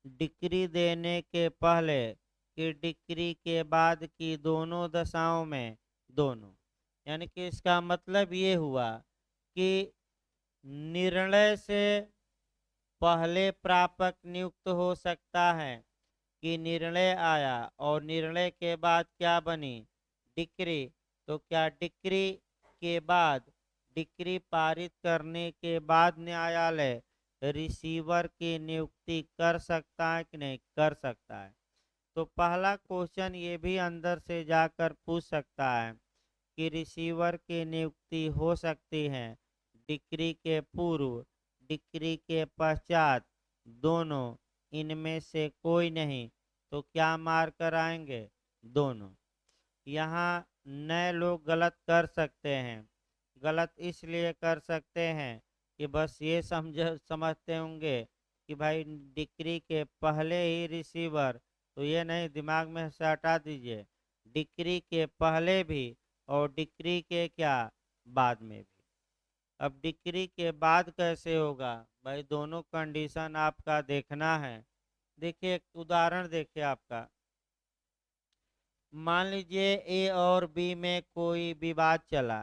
डिक्री देने के पहले कि डिक्री के बाद की दोनों दशाओं में, दोनों। यानी कि इसका मतलब ये हुआ कि निर्णय से पहले प्रापक नियुक्त हो सकता है कि निर्णय आया और निर्णय के बाद क्या बनी, डिक्री। तो क्या डिक्री के बाद, डिक्री पारित करने के बाद न्यायालय रिसीवर की नियुक्ति कर सकता है कि नहीं, कर सकता है। तो पहला क्वेश्चन ये भी अंदर से जाकर पूछ सकता है कि रिसीवर की नियुक्ति हो सकती है डिक्री के पूर्व, डिक्री के पश्चात, दोनों, इनमें से कोई नहीं। तो क्या मार कर आएंगे, दोनों। यहाँ नए लोग गलत कर सकते हैं। गलत इसलिए कर सकते हैं कि बस ये समझते होंगे कि भाई डिक्री के पहले ही रिसीवर, तो ये नहीं, दिमाग में से हटा दीजिए, डिक्री के पहले भी और डिक्री के क्या, बाद में भी। अब डिक्री के बाद कैसे होगा भाई, दोनों कंडीशन आपका देखना है। देखिए एक उदाहरण देखिए आपका, मान लीजिए ए और बी में कोई विवाद चला,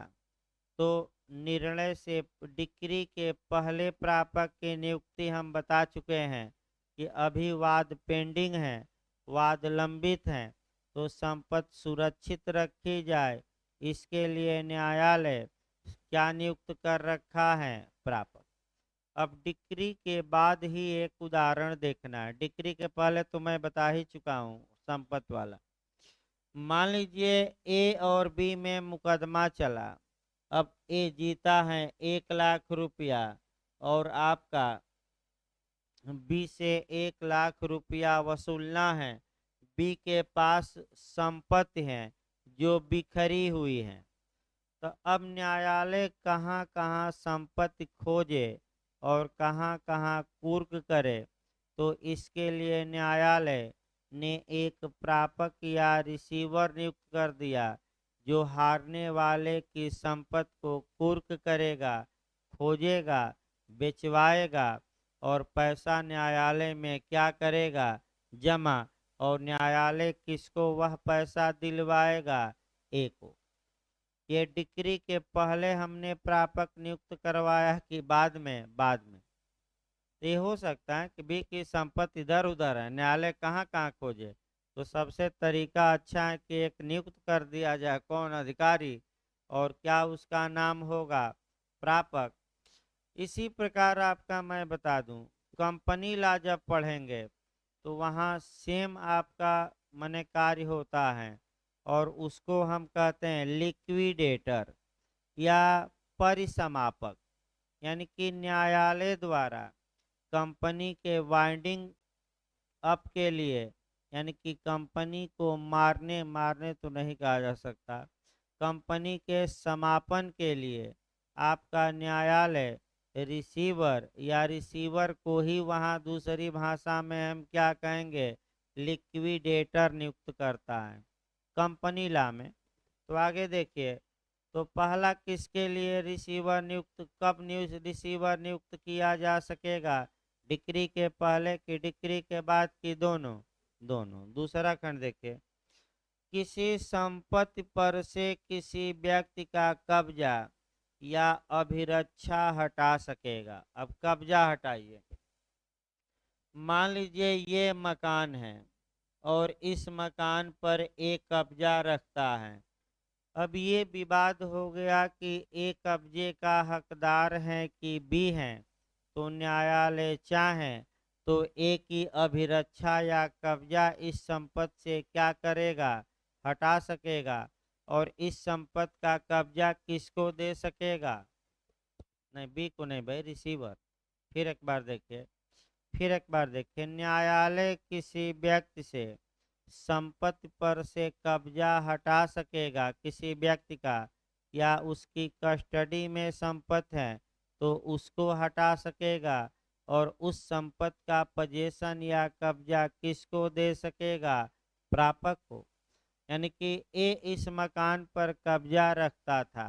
तो निर्णय से डिक्री के पहले प्रापक की नियुक्ति हम बता चुके हैं कि अभी वाद पेंडिंग है, वाद लंबित है, तो संपत्ति सुरक्षित रखी जाए, इसके लिए न्यायालय क्या नियुक्त कर रखा है, प्रापक। अब डिक्री के बाद ही एक उदाहरण देखना है, डिक्री के पहले तो मैं बता ही चुका हूँ संपत्ति वाला। मान लीजिए ए और बी में मुकदमा चला, अब ए जीता है 1,00,000 रुपया और आपका बी से 1,00,000 रुपया वसूलना है। बी के पास संपत्ति है जो बिखरी हुई है, तो अब न्यायालय कहाँ कहाँ संपत्ति खोजे और कहाँ कहाँ कुर्क करे, तो इसके लिए न्यायालय ने एक प्रापक या रिसीवर नियुक्त कर दिया जो हारने वाले की संपत्ति को कुर्क करेगा, खोजेगा, बेचवाएगा और पैसा न्यायालय में क्या करेगा, जमा। और न्यायालय किसको वह पैसा दिलवाएगा, ए को। ये डिक्री के पहले हमने प्रापक नियुक्त करवाया कि बाद में, बाद में। ये हो सकता है कि बी की संपत्ति इधर उधर है, न्यायालय कहाँ कहाँ खोजे, तो सबसे तरीका अच्छा है कि एक नियुक्त कर दिया जाए, कौन, अधिकारी, और क्या उसका नाम होगा, प्रापक। इसी प्रकार आपका मैं बता दूं, कंपनी लॉ जब पढ़ेंगे तो वहाँ सेम आपका मने कार्य होता है और उसको हम कहते हैं लिक्विडेटर या परिसमापक। यानी कि न्यायालय द्वारा कंपनी के वाइंडिंग अप के लिए, यानी कि कंपनी को मारने, मारने तो नहीं कहा जा सकता, कंपनी के समापन के लिए आपका न्यायालय रिसीवर या रिसीवर को ही वहाँ दूसरी भाषा में हम क्या कहेंगे, लिक्विडेटर नियुक्त करता है कंपनी लॉ में। तो आगे देखिए, तो पहला किसके लिए रिसीवर नियुक्त, कब रिसीवर नियुक्त किया जा सकेगा, डिक्री के पहले की डिक्री के बाद की, दोनों, दोनों। दूसरा खंड देखिए, किसी संपत्ति पर से किसी व्यक्ति का कब्जा या अभिरक्षा हटा सकेगा। अब कब्जा हटाइए, मान लीजिए ये मकान है और इस मकान पर एक कब्जा रखता है। अब ये विवाद हो गया कि ए कब्जे का हकदार है कि बी है, तो न्यायालय चाहे तो ए की अभिरक्षा या कब्जा इस संपत्ति से क्या करेगा, हटा सकेगा। और इस संपत्ति का कब्जा किसको दे सकेगा, नहीं बी को नहीं भाई, रिसीवर। फिर एक बार देखिए, न्यायालय किसी व्यक्ति से संपत्ति पर से कब्जा हटा सकेगा, किसी व्यक्ति का, या उसकी कस्टडी में संपत्ति है तो उसको हटा सकेगा। और उस संपत्ति का पोजीशन या कब्जा किसको दे सकेगा, प्रापक को। यानी कि ए इस मकान पर कब्जा रखता था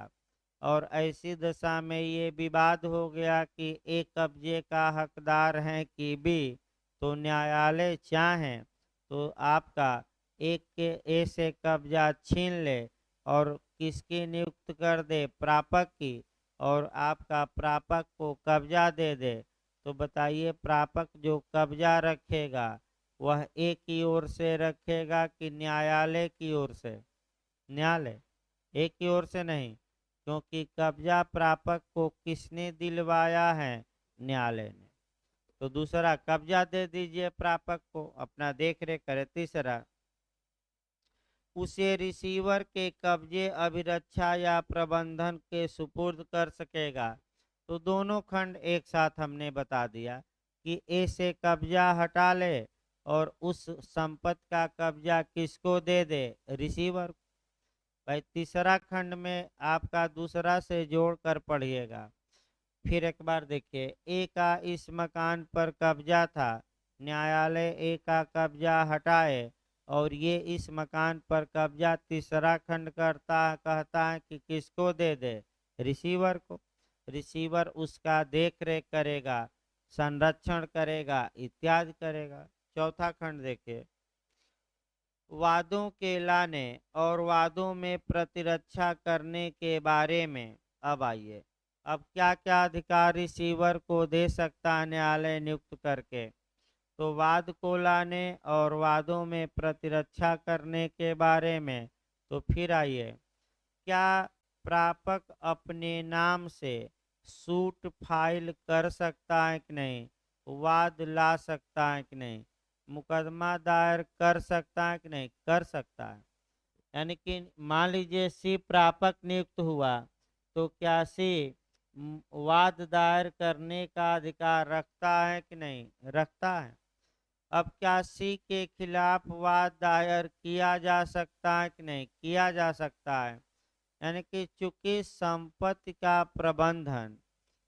और ऐसी दशा में ये विवाद हो गया कि ए कब्जे का हकदार है कि बी, तो न्यायालय चाहे तो आपका एक के ए से कब्जा छीन ले और किसकी नियुक्त कर दे, प्रापक की, और आपका प्रापक को कब्जा दे दे। तो बताइए प्रापक जो कब्जा रखेगा वह ए की ओर से रखेगा कि न्यायालय की ओर से, न्यायालय, ए की ओर से नहीं, क्योंकि कब्जा प्रापक को किसने दिलवाया है, न्यायालय ने। तो दूसरा, कब्जा दे दीजिए प्रापक को, अपना देख रेख करे। तीसरा, उसे रिसीवर के कब्जे, अभिरक्षा या प्रबंधन के सुपुर्द कर सकेगा। तो दोनों खंड एक साथ हमने बता दिया कि ए से कब्जा हटा ले और उस संपत्ति का कब्जा किसको दे दे, रिसीवर। भाई तीसरा खंड में आपका दूसरा से जोड़ कर पढ़िएगा। फिर एक बार देखिए, ए का इस मकान पर कब्जा था, न्यायालय ए का कब्जा हटाए और ये इस मकान पर कब्जा, तीसरा खंड कहता है कि किसको दे दे, रिसीवर को। रिसीवर उसका देख रेख करेगा, संरक्षण करेगा, इत्यादि करेगा। चौथा खंड देखिए, वादों के लाने और वादों में प्रतिरक्षा करने के बारे में। अब आइए, अब क्या क्या अधिकार रिसीवर को दे सकता है न्यायालय नियुक्त करके। तो वाद को लाने और वादों में प्रतिरक्षा करने के बारे में। तो फिर आइए, क्या प्रापक अपने नाम से सूट फाइल कर सकता है कि नहीं, वाद ला सकता है कि नहीं, मुकदमा दायर कर सकता है कि नहीं, कर सकता है। यानी कि मान लीजिए सी प्रापक नियुक्त हुआ तो क्या सी वाद दायर करने का अधिकार रखता है कि नहीं, रखता है। अब क्या सी के खिलाफ वाद दायर किया जा सकता है कि नहीं, किया जा सकता है। यानी कि चूंकि संपत्ति का प्रबंधन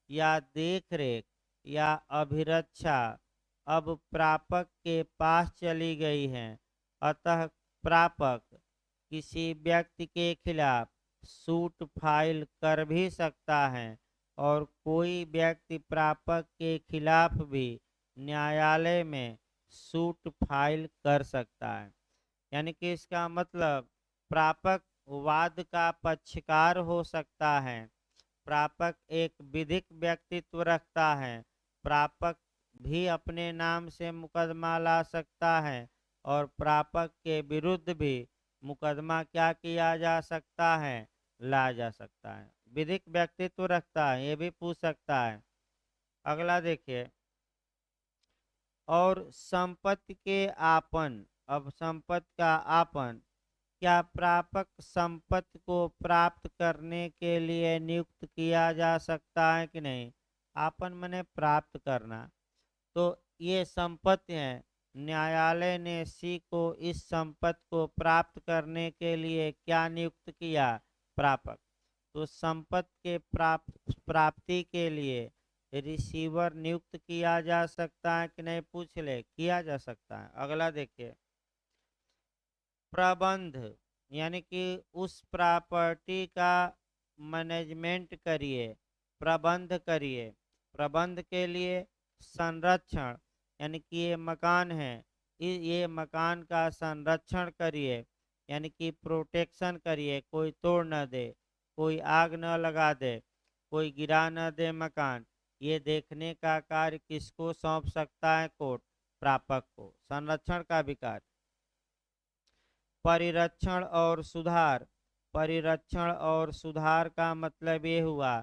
या देखरेख या अभिरक्षा अब प्रापक के पास चली गई है, अतः प्रापक किसी व्यक्ति के खिलाफ सूट फाइल कर भी सकता है और कोई व्यक्ति प्रापक के खिलाफ भी न्यायालय में सूट फाइल कर सकता है। यानी कि इसका मतलब प्रापक वाद का पक्षकार हो सकता है, प्रापक एक विधिक व्यक्तित्व रखता है, प्रापक भी अपने नाम से मुकदमा ला सकता है और प्रापक के विरुद्ध भी मुकदमा क्या किया जा सकता है, ला जा सकता है। विधिक व्यक्तित्व रखता है, ये भी पूछ सकता है। अगला देखिए, और संपत्ति के आपन। अब संपत्ति का आपन, क्या प्रापक संपत्ति को प्राप्त करने के लिए नियुक्त किया जा सकता है कि नहीं। आपन मने प्राप्त करना। तो ये संपत्ति है, न्यायालय ने सी को इस संपत्ति को प्राप्त करने के लिए क्या नियुक्त किया, प्रापक। तो संपत्ति के प्राप्ति के लिए रिसीवर नियुक्त किया जा सकता है कि नहीं, पूछ ले, किया जा सकता है। अगला देखिए, प्रबंध, यानी कि उस प्रॉपर्टी का मैनेजमेंट करिए, प्रबंध करिए। प्रबंध के लिए संरक्षण, यानी कि ये मकान है, ये मकान का संरक्षण करिए, यानी कि प्रोटेक्शन करिए, कोई तोड़ न दे, कोई आग न लगा दे, कोई गिरा न दे मकान। ये देखने का कार्य किसको सौंप सकता है, कोर्ट, प्रापक को, संरक्षण का भी कार्य। परिरक्षण और सुधार, परिरक्षण और सुधार का मतलब ये हुआ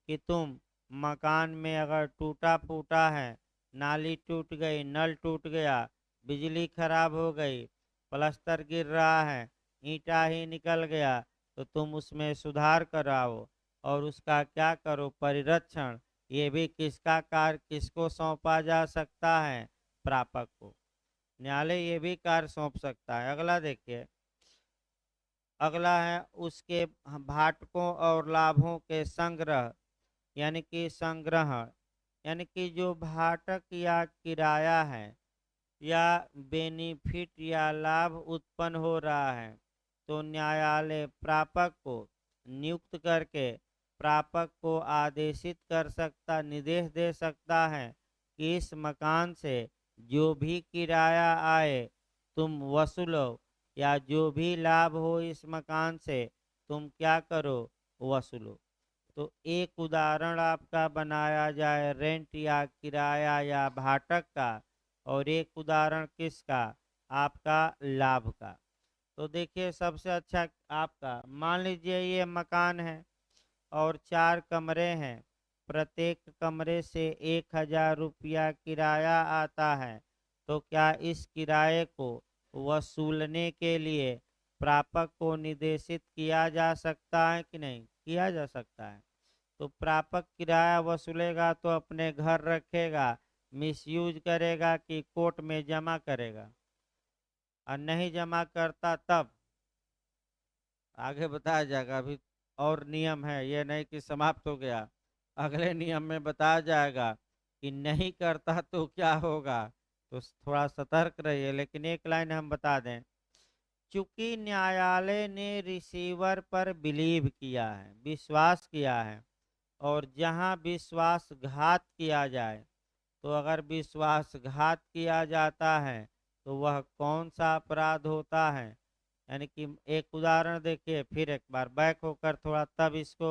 कि तुम मकान में अगर टूटा फूटा है नाली टूट गई, नल टूट गया, बिजली खराब हो गई, प्लास्टर गिर रहा है, ईंटा ही निकल गया, तो तुम उसमें सुधार कराओ और उसका क्या करो, परिरक्षण। ये भी किसका कार्य, किसको सौंपा जा सकता है, प्रापक को। न्यायालय ये भी कार्य सौंप सकता है। अगला देखिए, अगला है उसके भाटकों और लाभों के संग्रह, यानी कि संग्रह, यानी कि जो भाटक या किराया है या बेनिफिट या लाभ उत्पन्न हो रहा है, तो न्यायालय प्रापक को नियुक्त करके प्रापक को आदेशित कर सकता, निर्देश दे सकता है कि इस मकान से जो भी किराया आए तुम वसूलो, या जो भी लाभ हो इस मकान से तुम क्या करो, वसूलो। तो एक उदाहरण आपका बनाया जाए रेंट या किराया या भाटक का, और एक उदाहरण किसका, आपका लाभ का। तो देखिए सबसे अच्छा आपका, मान लीजिए ये मकान है और 4 कमरे हैं, प्रत्येक कमरे से 1,000 रुपया किराया आता है। तो क्या इस किराए को वसूलने के लिए प्रापक को निर्देशित किया जा सकता है कि नहीं, किया जा सकता है। तो प्रापक किराया वसूलेगा तो अपने घर रखेगा, मिसयूज करेगा कि कोर्ट में जमा करेगा, और नहीं जमा करता तब आगे बताया जाएगा। अभी और नियम है, ये नहीं कि समाप्त हो गया, अगले नियम में बताया जाएगा कि नहीं करता तो क्या होगा। तो थोड़ा सतर्क रहिए। लेकिन एक लाइन हम बता दें, चूंकि न्यायालय ने रिसीवर पर बिलीव किया है, विश्वास किया है, और जहां विश्वासघात किया जाए, तो अगर विश्वासघात किया जाता है तो वह कौन सा अपराध होता है। यानी कि एक उदाहरण देखिए, फिर एक बार बैक होकर थोड़ा, तब इसको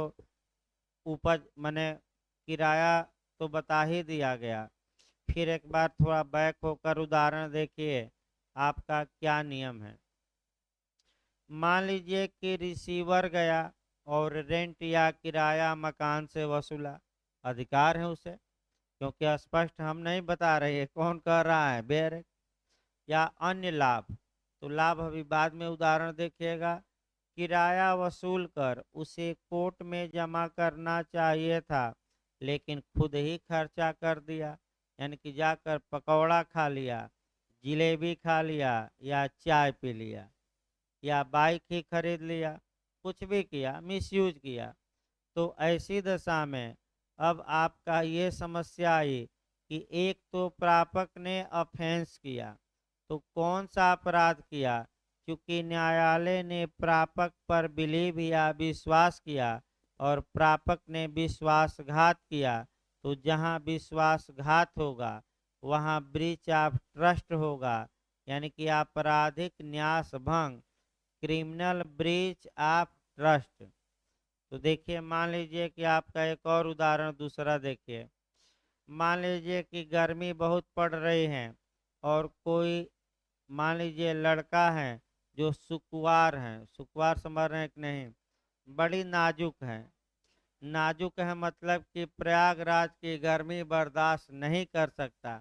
उपज मने किराया तो बता ही दिया गया, फिर एक बार थोड़ा बैक होकर उदाहरण देखिए आपका क्या नियम है। मान लीजिए कि रिसीवर गया और रेंट या किराया मकान से वसूला, अधिकार है उसे, क्योंकि स्पष्ट हम नहीं बता रहे कौन कह रहा है, बेर या अन्य लाभ। तो लाभ अभी बाद में उदाहरण देखिएगा। किराया वसूल कर उसे कोर्ट में जमा करना चाहिए था, लेकिन खुद ही खर्चा कर दिया, यानी कि जाकर पकौड़ा खा लिया, जिलेबी खा लिया, या चाय पी लिया, या बाइक ही खरीद लिया, कुछ भी किया, मिसयूज किया। तो ऐसी दशा में अब आपका ये समस्या आई कि एक तो प्रापक ने ऑफेंस किया, तो कौन सा अपराध किया, क्योंकि न्यायालय ने प्रापक पर बिलीव या विश्वास किया और प्रापक ने विश्वासघात किया। तो जहां विश्वासघात होगा वहां ब्रीच ऑफ ट्रस्ट होगा, यानी कि आपराधिक न्यास भंग, क्रिमिनल ब्रीच ऑफ ट्रस्ट। तो देखिए मान लीजिए कि आपका एक और उदाहरण दूसरा देखिए। मान लीजिए कि गर्मी बहुत पड़ रही है और कोई, मान लीजिए लड़का है जो सुकुवार है, सुकुवार समझ रहे हैं कि नहीं, बड़ी नाजुक है। नाजुक है मतलब कि प्रयागराज की गर्मी बर्दाश्त नहीं कर सकता,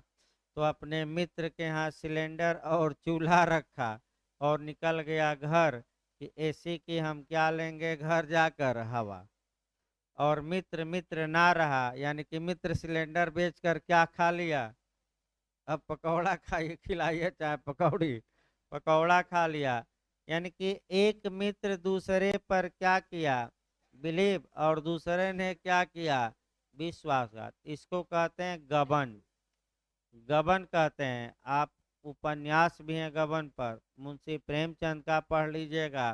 तो अपने मित्र के यहाँ सिलेंडर और चूल्हा रखा और निकल गया घर कि एसी की हम क्या लेंगे घर जाकर, हवा। और मित्र मित्र ना रहा, यानी कि मित्र सिलेंडर बेचकर क्या खा लिया, अब पकौड़ा खाइए, खिलाइए चाहे पकौड़ी, पकौड़ा खा लिया। यानी कि एक मित्र दूसरे पर क्या किया, बिलीव, और दूसरे ने क्या किया, विश्वासघात। इसको कहते हैं गबन, गबन कहते हैं। आप उपन्यास भी हैं गबन पर, मुंशी प्रेमचंद का पढ़ लीजिएगा।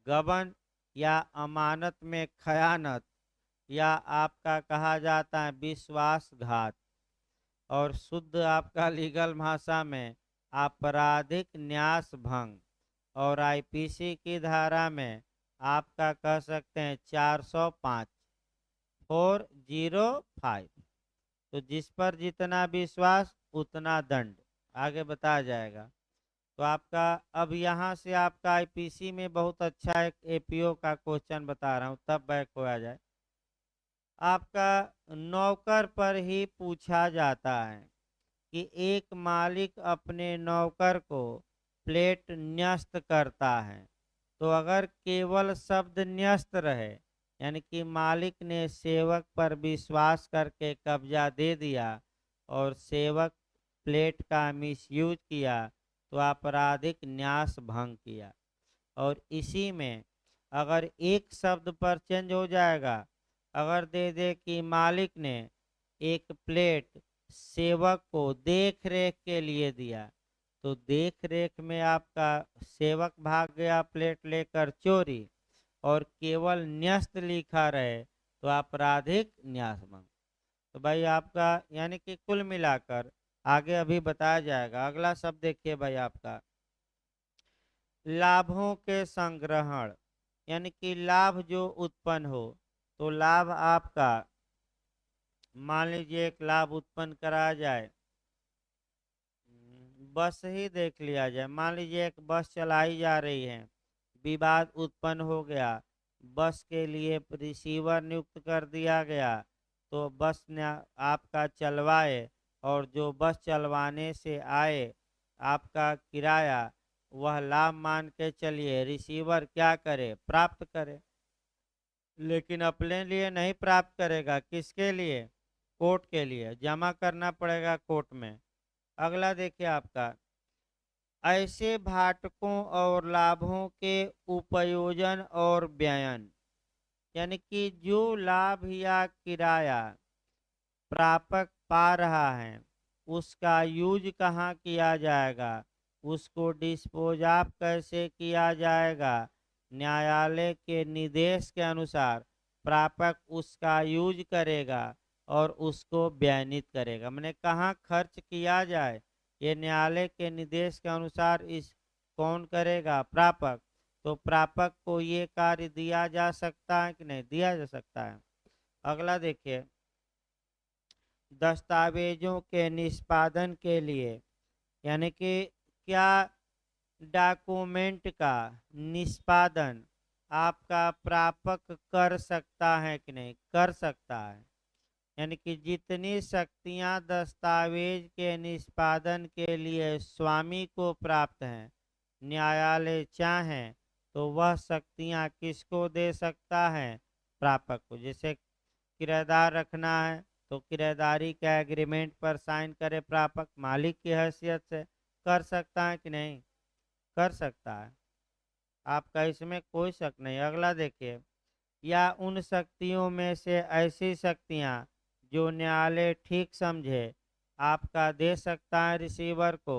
गबन या अमानत में खयानत, या आपका कहा जाता है विश्वासघात, और शुद्ध आपका लीगल भाषा में आपराधिक न्यास भंग, और आईपीसी की धारा में आपका कह सकते हैं 405, 405। तो जिस पर जितना विश्वास उतना दंड, आगे बताया जाएगा। तो आपका अब यहाँ से आपका आईपीसी में बहुत अच्छा एक एपीओ का क्वेश्चन बता रहा हूँ, तब बैक हो जाए। आपका नौकर पर ही पूछा जाता है कि एक मालिक अपने नौकर को प्लेट न्यस्त करता है, तो अगर केवल शब्द न्यस्त रहे, यानी कि मालिक ने सेवक पर विश्वास करके कब्जा दे दिया और सेवक प्लेट का मिसयूज किया, तो आपराधिक न्यास भंग किया। और इसी में अगर एक शब्द पर चेंज हो जाएगा, अगर दे दे कि मालिक ने एक प्लेट सेवक को देख रेख के लिए दिया, तो देख रेख में आपका सेवक भाग गया प्लेट लेकर चोरी, और केवल न्यस्त लिखा रहे तो आपराधिक न्यास भंग। तो भाई आपका यानी कि कुल मिलाकर आगे अभी बताया जाएगा। अगला शब्द देखिए भाई आपका लाभों के संग्रहण, यानी कि लाभ जो उत्पन्न हो, तो लाभ आपका मान लीजिए एक लाभ उत्पन्न करा जाए, बस ही देख लिया जाए। मान लीजिए एक बस चलाई जा रही है, विवाद उत्पन्न हो गया, बस के लिए रिसीवर नियुक्त कर दिया गया, तो बस ने आपका चलवाए, और जो बस चलवाने से आए आपका किराया, वह लाभ मान के चलिए रिसीवर क्या करे, प्राप्त करे। लेकिन अपने लिए नहीं प्राप्त करेगा, किसके लिए, कोर्ट के लिए जमा करना पड़ेगा कोर्ट में। अगला देखिए आपका ऐसे भाटकों और लाभों के उपयोजन और व्ययन, यानी कि जो लाभ या किराया प्रापक पा रहा है, उसका यूज कहाँ किया जाएगा, उसको डिस्पोज ऑफ कैसे किया जाएगा, न्यायालय के निर्देश के अनुसार प्रापक उसका यूज करेगा और उसको व्ययनित करेगा। मैंने कहाँ खर्च किया जाए, ये न्यायालय के निर्देश के अनुसार इस कौन करेगा, प्रापक। तो प्रापक को ये कार्य दिया जा सकता है कि नहीं दिया जा सकता है। अगला देखिए दस्तावेजों के निष्पादन के लिए, यानी कि क्या डॉक्यूमेंट का निष्पादन आपका प्रापक कर सकता है कि नहीं, कर सकता है। यानी कि जितनी शक्तियां दस्तावेज के निष्पादन के लिए स्वामी को प्राप्त हैं, न्यायालय चाहे तो वह शक्तियां किसको दे सकता है, प्रापक को। जैसे किराएदार रखना है, तो किराएदारी के एग्रीमेंट पर साइन करे प्रापक, मालिक की हैसियत से कर सकता है कि नहीं, कर सकता है। आपका इसमें कोई शक नहीं। अगला देखिए या उन शक्तियों में से ऐसी शक्तियां जो न्यायालय ठीक समझे आपका दे सकता है रिसीवर को,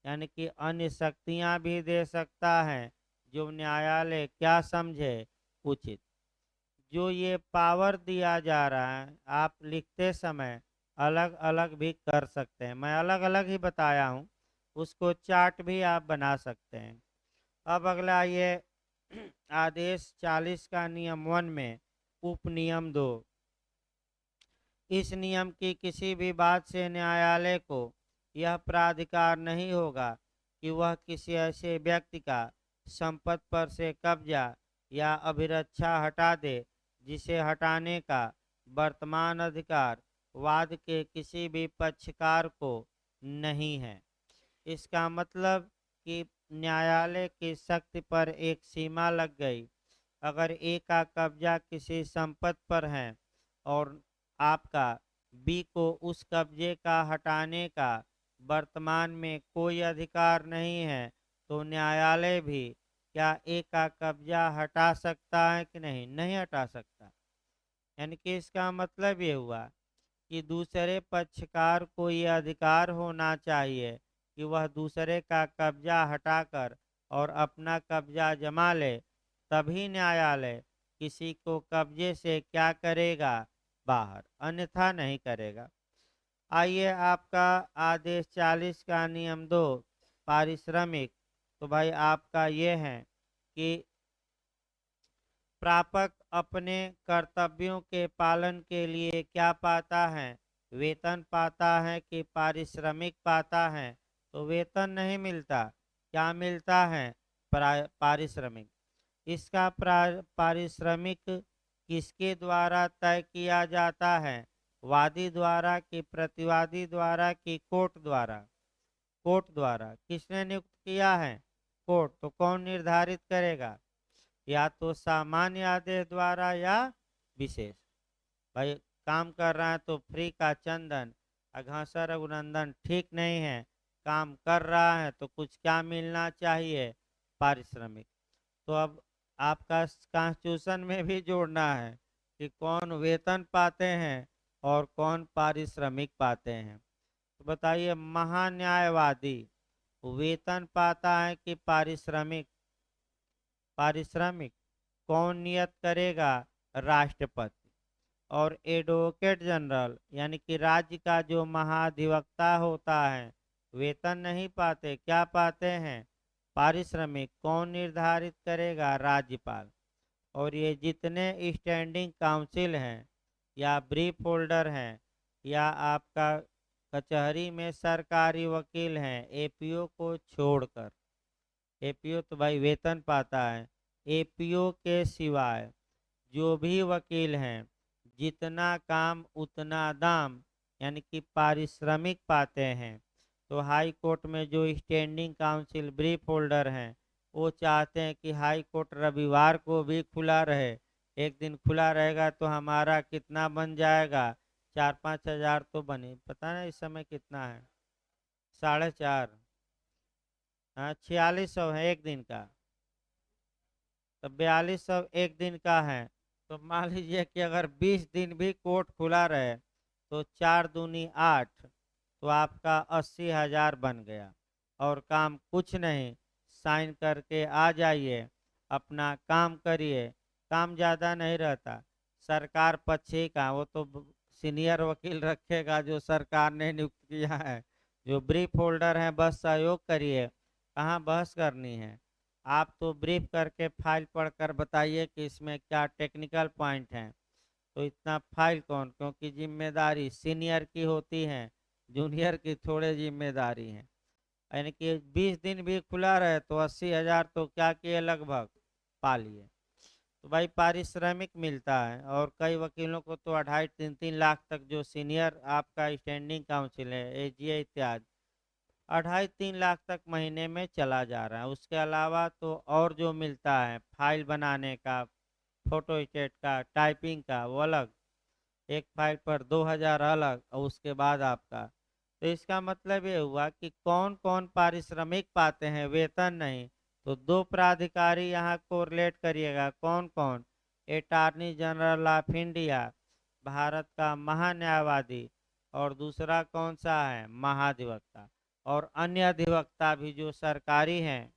यानी कि अन्य शक्तियां भी दे सकता है जो न्यायालय क्या समझे उचित। जो ये पावर दिया जा रहा है, आप लिखते समय अलग अलग भी कर सकते हैं, मैं अलग अलग ही बताया हूँ, उसको चार्ट भी आप बना सकते हैं। अब अगला ये आदेश 40 का नियम 1 में उप नियम 2, इस नियम की किसी भी बात से न्यायालय को यह प्राधिकार नहीं होगा कि वह किसी ऐसे व्यक्ति का संपत्ति पर से कब्जा या अभिरक्षा हटा दे जिसे हटाने का वर्तमान अधिकार वाद के किसी भी पक्षकार को नहीं है। इसका मतलब कि न्यायालय की शक्ति पर एक सीमा लग गई। अगर ए का कब्जा किसी संपत्ति पर है और आपका बी को उस कब्जे का हटाने का वर्तमान में कोई अधिकार नहीं है, तो न्यायालय भी क्या ए का कब्जा हटा सकता है कि नहीं, नहीं हटा सकता। यानी कि इसका मतलब ये हुआ कि दूसरे पक्षकार को यह अधिकार होना चाहिए कि वह दूसरे का कब्जा हटाकर और अपना कब्जा जमा ले, तभी न्यायालय किसी को कब्जे से क्या करेगा, बाहर, अन्यथा नहीं करेगा। आइए आपका आदेश 40 का नियम 2 पारिश्रमिक, तो भाई आपका ये है कि प्रापक अपने कर्तव्यों के पालन के लिए क्या पाता है, वेतन पाता है कि पारिश्रमिक पाता है, तो वेतन नहीं मिलता, क्या मिलता है, पारिश्रमिक। इसका पारिश्रमिक किसके द्वारा तय किया जाता है, वादी द्वारा कि प्रतिवादी द्वारा कि कोर्ट द्वारा? कोर्ट द्वारा। किसने नियुक्त किया है? कोर्ट। तो कौन निर्धारित करेगा? या तो सामान्य आदेश द्वारा या विशेष। भाई काम कर रहा है तो फ्री का चंदन, अघासा रघुनंदन ठीक नहीं है, काम कर रहा है तो कुछ क्या मिलना चाहिए? पारिश्रमिक। तो अब आपका कॉन्स्टिट्यूशन में भी जोड़ना है कि कौन वेतन पाते हैं और कौन पारिश्रमिक पाते हैं। तो बताइए, महान्यायवादी वेतन पाता है कि पारिश्रमिक? पारिश्रमिक। कौन नियत करेगा? राष्ट्रपति। और एडवोकेट जनरल यानी कि राज्य का जो महाधिवक्ता होता है, वेतन नहीं पाते, क्या पाते हैं? पारिश्रमिक। कौन निर्धारित करेगा? राज्यपाल। और ये जितने स्टैंडिंग काउंसिल हैं या ब्रीफ होल्डर हैं या आपका कचहरी में सरकारी वकील हैं, एपीओ को छोड़कर, एपीओ तो भाई वेतन पाता है, एपीओ के सिवाय जो भी वकील हैं, जितना काम उतना दाम यानी कि पारिश्रमिक पाते हैं। तो हाई कोर्ट में जो स्टैंडिंग काउंसिल ब्रीफ होल्डर हैं, वो चाहते हैं कि हाई कोर्ट रविवार को भी खुला रहे। एक दिन खुला रहेगा तो हमारा कितना बन जाएगा? 4-5 हज़ार तो बने। पता नहीं इस समय कितना है? 4.5। हाँ, 4600 है एक दिन का। तो 4200 एक दिन का है। तो मान लीजिए कि अगर 20 दिन भी कोर्ट खुला रहे तो 4 दूनी 8, तो आपका 80 हज़ार बन गया। और काम कुछ नहीं, साइन करके आ जाइए, अपना काम करिए। काम ज़्यादा नहीं रहता, सरकार पक्षी का, वो तो सीनियर वकील रखेगा जो सरकार ने नियुक्त किया है। जो ब्रीफ होल्डर हैं बस सहयोग करिए, कहाँ बहस करनी है। आप तो ब्रीफ करके फाइल पढ़कर बताइए कि इसमें क्या टेक्निकल पॉइंट हैं। तो इतना फाइल कौन, क्योंकि जिम्मेदारी सीनियर की होती है, जूनियर की थोड़े जिम्मेदारी है। यानी कि 20 दिन भी खुला रहे तो 80 हज़ार तो क्या किए, लगभग पा लिए। तो भाई पारिश्रमिक मिलता है। और कई वकीलों को तो 2.5-3 लाख तक, जो सीनियर आपका स्टैंडिंग काउंसिल है, एजीए इत्यादि, 2.5-3 लाख तक महीने में चला जा रहा है। उसके अलावा तो और जो मिलता है, फाइल बनाने का, फोटो स्टेट का, टाइपिंग का, वो अलग, एक फाइल पर 2 हज़ार अलग, और उसके बाद आपका। तो इसका मतलब ये हुआ कि कौन कौन पारिश्रमिक पाते हैं, वेतन नहीं। तो दो प्राधिकारी यहाँ कोरिलेट करिएगा, कौन कौन? Attorney general of India, Bharat का महान्यायवादी, और दूसरा कौन सा है? महाधिवक्ता। और अन्य अधिवक्ता भी जो सरकारी हैं।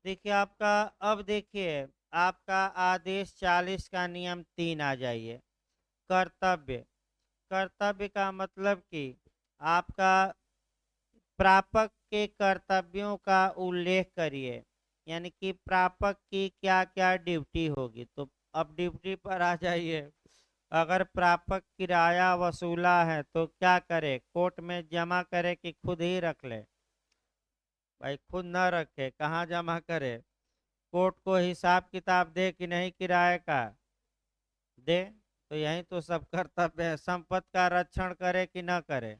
देखिए आपका, अब देखिए आपका आदेश 40 का नियम 3 आ जाइए। कर्तव्य। कर्तव्य का मतलब कि आपका प्रापक के कर्तव्यों का उल्लेख करिए, यानी कि प्रापक की क्या क्या ड्यूटी होगी। तो अब ड्यूटी पर आ जाइए। अगर प्रापक किराया वसूला है तो क्या करे? कोर्ट में जमा करे कि खुद ही रख ले? भाई खुद न रखे, कहाँ जमा करे? कोर्ट को हिसाब किताब दे कि नहीं किराए का? दे। तो यही तो सब कर्तव्य है। संपत्ति का रक्षण करे कि न करे?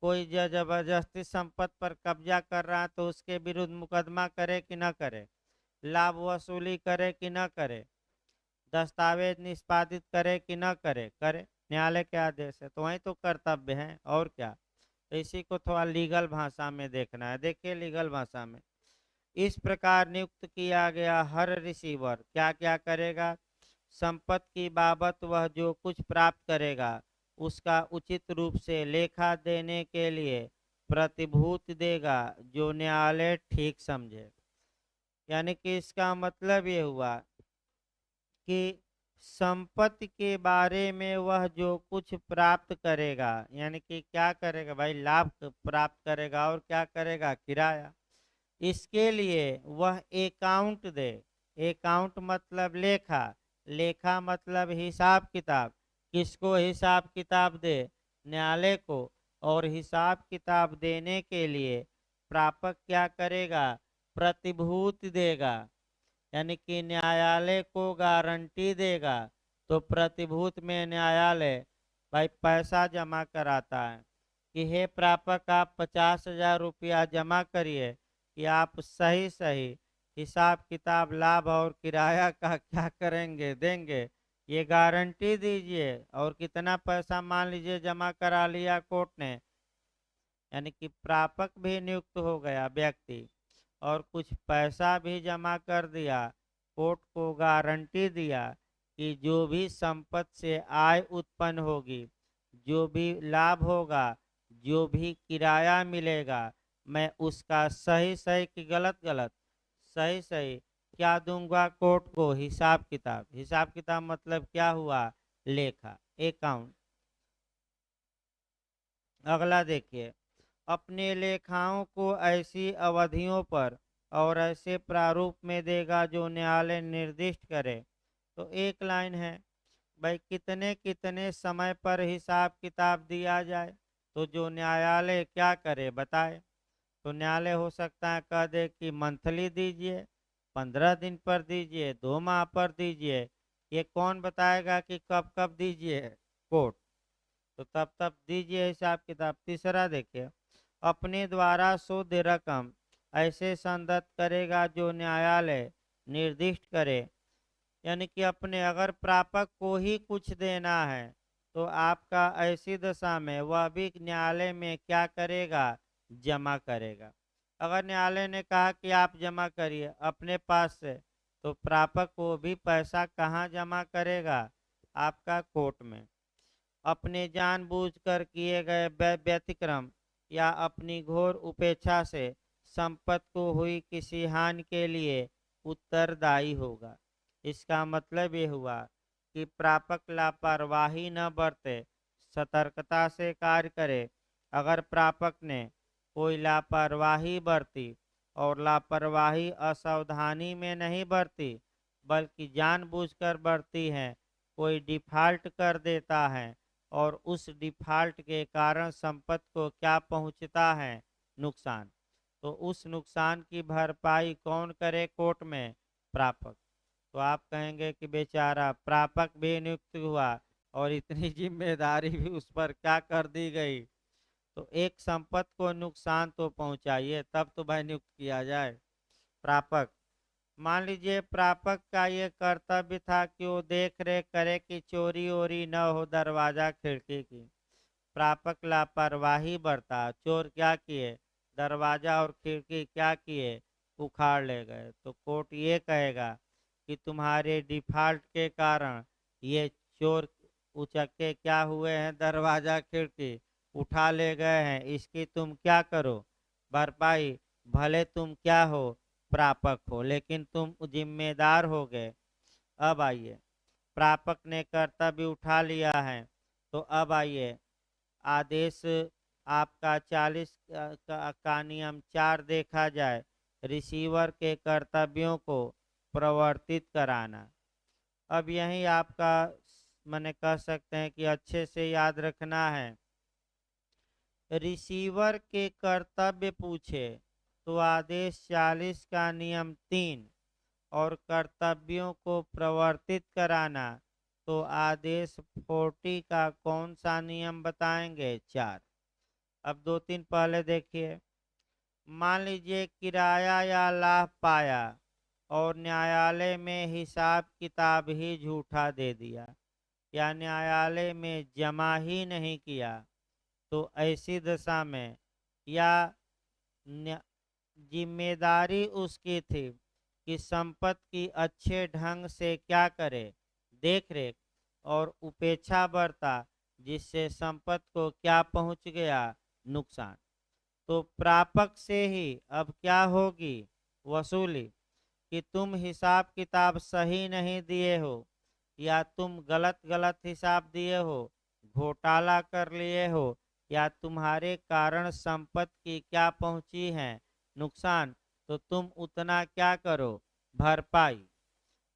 कोई जबरदस्ती संपत्ति पर कब्जा कर रहा है तो उसके विरुद्ध मुकदमा करे कि न करे? लाभ वसूली करे कि न करे? दस्तावेज निष्पादित करे कि न करे? करे, न्यायालय के आदेश है। तो वही तो कर्तव्य है, और क्या। तो इसी को थोड़ा लीगल भाषा में देखना है। देखिए लीगल भाषा में, इस प्रकार नियुक्त किया गया हर रिसीवर क्या क्या करेगा? संपत्ति की बाबत वह जो कुछ प्राप्त करेगा उसका उचित रूप से लेखा देने के लिए प्रतिभूति देगा, जो न्यायालय ठीक समझे। यानी कि इसका मतलब ये हुआ कि संपत्ति के बारे में वह जो कुछ प्राप्त करेगा, यानी कि क्या करेगा भाई? लाभ प्राप्त करेगा। और क्या करेगा? किराया। इसके लिए वह अकाउंट दे। अकाउंट मतलब लेखा, लेखा मतलब हिसाब किताब। किसको हिसाब किताब दे? न्यायालय को। और हिसाब किताब देने के लिए प्रापक क्या करेगा? प्रतिभूत देगा, यानी कि न्यायालय को गारंटी देगा। तो प्रतिभूत में न्यायालय भाई पैसा जमा कराता है कि हे प्रापक आप 50,000 रुपया जमा करिए कि आप सही सही हिसाब किताब लाभ और किराया का क्या करेंगे, देंगे, ये गारंटी दीजिए। और कितना पैसा मान लीजिए जमा करा लिया कोर्ट ने, यानी कि प्रापक भी नियुक्त हो गया व्यक्ति, और कुछ पैसा भी जमा कर दिया। कोर्ट को गारंटी दिया कि जो भी संपत्ति से आय उत्पन्न होगी, जो भी लाभ होगा, जो भी किराया मिलेगा, मैं उसका सही सही कि गलत गलत, सही सही क्या दूंगा कोर्ट को? हिसाब किताब। हिसाब किताब मतलब क्या हुआ? लेखा, अकाउंट। अगला देखिए, अपने लेखाओं को ऐसी अवधियों पर और ऐसे प्रारूप में देगा जो न्यायालय निर्दिष्ट करे। तो एक लाइन है भाई, कितने कितने समय पर हिसाब किताब दिया जाए, तो जो न्यायालय क्या करे बताए। तो न्यायालय हो सकता है कह दे कि मंथली दीजिए, 15 दिन पर दीजिए, 2 माह पर दीजिए। ये कौन बताएगा कि कब कब दीजिए? कोर्ट। तो तब तब दीजिए हिसाब किताब। तीसरा देखिए, अपने द्वारा शुद्ध रकम ऐसे संदत्त करेगा जो न्यायालय निर्दिष्ट करे। यानी कि अपने अगर प्रापक को ही कुछ देना है तो आपका ऐसी दशा में वह भी न्यायालय में क्या करेगा? जमा करेगा। अगर न्यायालय ने कहा कि आप जमा करिए अपने पास से, तो प्रापक को भी पैसा कहाँ जमा करेगा? आपका कोर्ट में। अपने जानबूझकर किए गए व्यतिक्रम या अपनी घोर उपेक्षा से संपत्ति को हुई किसी हानि के लिए उत्तरदायी होगा। इसका मतलब ये हुआ कि प्रापक लापरवाही न बरते, सतर्कता से कार्य करे। अगर प्रापक ने कोई लापरवाही बरती, और लापरवाही असावधानी में नहीं बरती बल्कि जानबूझकर बरती है, कोई डिफॉल्ट कर देता है और उस डिफॉल्ट के कारण संपत्ति को क्या पहुंचता है? नुकसान। तो उस नुकसान की भरपाई कौन करे कोर्ट में? प्रापक। तो आप कहेंगे कि बेचारा प्रापक भी नियुक्त हुआ और इतनी जिम्मेदारी भी उस पर क्या कर दी गई। तो एक संपत्ति को नुकसान तो पहुंचाइए तब तो भाई नियुक्त किया जाए प्रापक। मान लीजिए प्रापक का ये कर्तव्य था कि वो देख रेख करे कि चोरी ओरी न हो दरवाजा खिड़की की। प्रापक लापरवाही बरता, चोर क्या किए? दरवाजा और खिड़की क्या किए? उखाड़ ले गए। तो कोर्ट ये कहेगा कि तुम्हारे डिफॉल्ट के कारण ये चोर उचक्के क्या हुए हैं? दरवाजा खिड़की उठा ले गए हैं, इसकी तुम क्या करो? भरपाई। भले तुम क्या हो? प्रापक हो, लेकिन तुम जिम्मेदार हो गए। अब आइए, प्रापक ने कर्तव्य उठा लिया है, तो अब आइए आदेश आपका 40 का नियम 4 देखा जाए, रिसीवर के कर्तव्यों को प्रवर्तित कराना। अब यही आपका मैंने कह सकते हैं कि अच्छे से याद रखना है। रिसीवर के कर्तव्य पूछे तो आदेश 40 का नियम 3, और कर्तव्यों को प्रवर्तित कराना तो आदेश 40 का कौन सा नियम बताएंगे? 4। अब 2-3 पहले देखिए। मान लीजिए किराया या लाभ पाया और न्यायालय में हिसाब किताब ही झूठा दे दिया, या न्यायालय में जमा ही नहीं किया, तो ऐसी दशा में या जिम्मेदारी उसकी थी कि संपत्ति की अच्छे ढंग से क्या करे? देख रेख और उपेक्षा बरता, जिससे संपत्ति को क्या पहुंच गया? नुकसान। तो प्रापक से ही अब क्या होगी? वसूली। कि तुम हिसाब किताब सही नहीं दिए हो, या तुम गलत गलत हिसाब दिए हो, घोटाला कर लिए हो, या तुम्हारे कारण संपत्ति की क्या पहुंची है? नुकसान। तो तुम उतना क्या करो, भरपाई।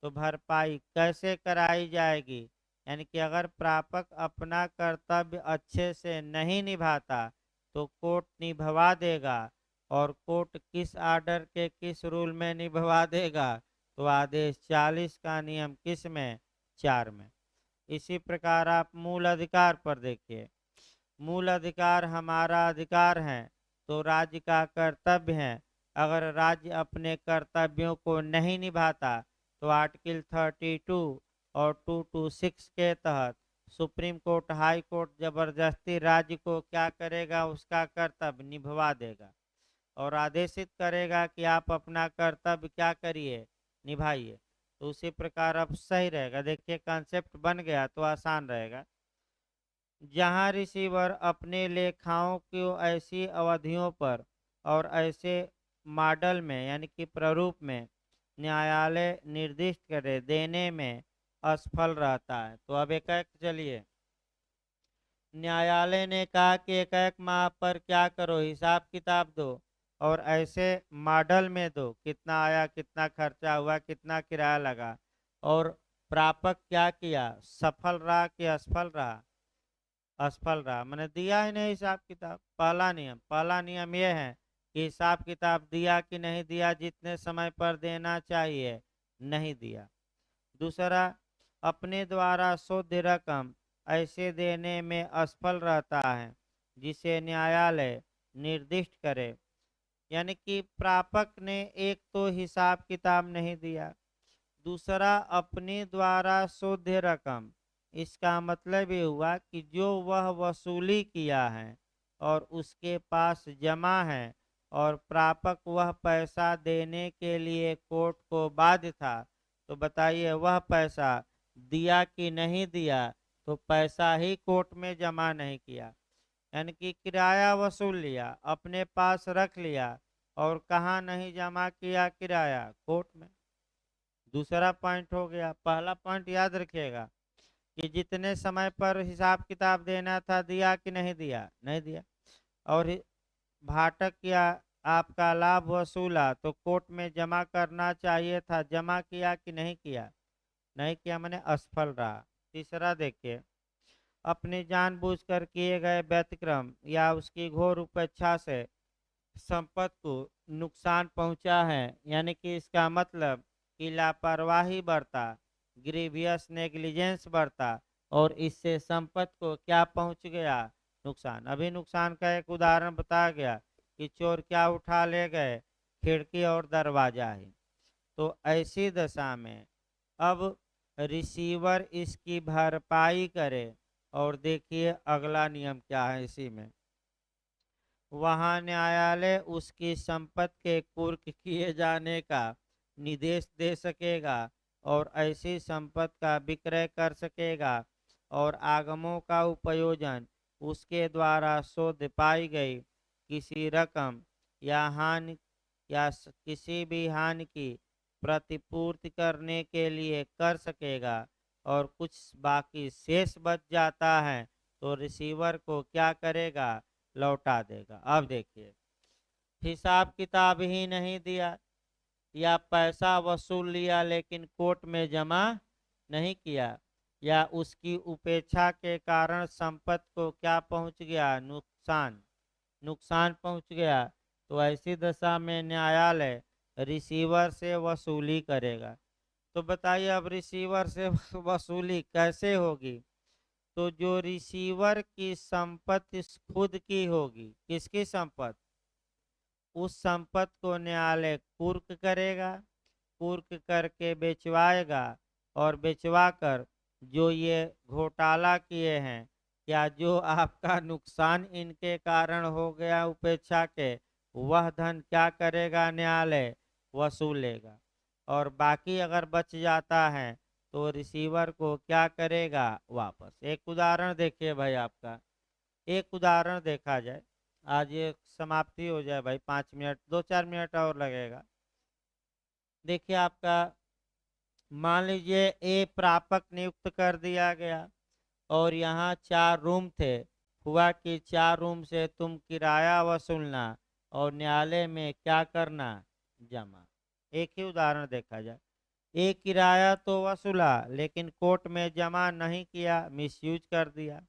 तो भरपाई कैसे कराई जाएगी, यानी कि अगर प्रापक अपना कर्तव्य अच्छे से नहीं निभाता तो कोर्ट निभवा देगा। और कोर्ट किस आर्डर के किस रूल में निभवा देगा, तो आदेश 40 का नियम किस में, 4 में। इसी प्रकार आप मूल अधिकार पर देखिए। मूल अधिकार हमारा अधिकार है, तो राज्य का कर्तव्य है। अगर राज्य अपने कर्तव्यों को नहीं निभाता तो आर्टिकल 32 और 226 के तहत सुप्रीम कोर्ट, हाई कोर्ट जबरदस्ती राज्य को क्या करेगा, उसका कर्तव्य निभवा देगा और आदेशित करेगा कि आप अपना कर्तव्य क्या करिए, निभाइए। तो उसी प्रकार अब सही रहेगा। देखिए कॉन्सेप्ट बन गया तो आसान रहेगा। जहां रिसीवर अपने लेखाओं को ऐसी अवधियों पर और ऐसे मॉडल में यानी कि प्रारूप में न्यायालय निर्दिष्ट करे देने में असफल रहता है। तो अब एक एक चलिए। न्यायालय ने कहा कि एक एक माह पर क्या करो, हिसाब किताब दो और ऐसे मॉडल में दो, कितना आया, कितना खर्चा हुआ, कितना किराया लगा। और प्रापक क्या किया, सफल रहा कि असफल रहा, असफल रहा, मैंने दिया ही नहीं हिसाब किताब। पहला नियम यह है कि हिसाब किताब दिया कि नहीं दिया, जितने समय पर देना चाहिए नहीं दिया। दूसरा, अपने द्वारा शुद्ध रकम ऐसे देने में असफल रहता है जिसे न्यायालय निर्दिष्ट करे। यानी कि प्रापक ने एक तो हिसाब किताब नहीं दिया, दूसरा अपने द्वारा शुद्ध रकम, इसका मतलब ये हुआ कि जो वह वसूली किया है और उसके पास जमा है और प्रापक वह पैसा देने के लिए कोर्ट को बाध्य था, तो बताइए वह पैसा दिया कि नहीं दिया, तो पैसा ही कोर्ट में जमा नहीं किया। यानी कि किराया वसूल लिया, अपने पास रख लिया और कहाँ नहीं जमा किया, किराया कोर्ट में। दूसरा पॉइंट हो गया। पहला पॉइंट याद रखिएगा कि जितने समय पर हिसाब किताब देना था दिया कि नहीं दिया, नहीं दिया। और भाटक या आपका लाभ वसूला तो कोर्ट में जमा करना चाहिए था, जमा किया कि नहीं किया, नहीं किया, मैंने असफल रहा। तीसरा देखिए, अपने जानबूझकर किए गए व्यतिक्रम या उसकी घोर उपेक्षा से संपत्ति को नुकसान पहुंचा है, यानी कि इसका मतलब कि लापरवाही बरता, ग्रीवियस नेग्लिजेंस बरता और इससे संपत्ति को क्या पहुंच गया, नुकसान। अभी नुकसान का एक उदाहरण बताया गया कि चोर क्या उठा ले गए, खिड़की और दरवाजा ही। तो ऐसी दशा में अब रिसीवर इसकी भरपाई करे। और देखिए अगला नियम क्या है इसी में, वहाँ न्यायालय उसकी संपत्ति के कुर्क किए जाने का निर्देश दे सकेगा और ऐसी संपत्ति का विक्रय कर सकेगा और आगमों का उपयोजन उसके द्वारा शोध पाई गई किसी रकम या हानि या किसी भी हानि की प्रतिपूर्ति करने के लिए कर सकेगा। और कुछ बाकी शेष बच जाता है तो रिसीवर को क्या करेगा, लौटा देगा। अब देखिए, हिसाब किताब ही नहीं दिया या पैसा वसूल लिया लेकिन कोर्ट में जमा नहीं किया या उसकी उपेक्षा के कारण संपत्ति को क्या पहुंच गया, नुकसान, नुकसान पहुंच गया, तो ऐसी दशा में न्यायालय रिसीवर से वसूली करेगा। तो बताइए अब रिसीवर से वसूली कैसे होगी। तो जो रिसीवर की संपत्ति खुद की होगी, किसकी संपत्ति, उस संपत्ति को न्यायालय कुर्क करेगा, कुर्क करके बेचवाएगा और बेचवा कर जो ये घोटाला किए हैं, क्या जो आपका नुकसान इनके कारण हो गया उपेक्षा के, वह धन क्या करेगा, न्यायालय वसूलेगा। और बाकी अगर बच जाता है तो रिसीवर को क्या करेगा, वापस। एक उदाहरण देखिए भाई, आपका एक उदाहरण देखा जाए, आज ये समाप्ति हो जाए भाई, 5 मिनट 2-4 मिनट और लगेगा। देखिए आपका, मान लीजिए ए प्रापक नियुक्त कर दिया गया और यहाँ 4 रूम थे। हुआ कि 4 रूम से तुम किराया वसूलना और न्यायालय में क्या करना, जमा। एक ही उदाहरण देखा जाए, एक किराया तो वसूला लेकिन कोर्ट में जमा नहीं किया, मिसयूज कर दिया।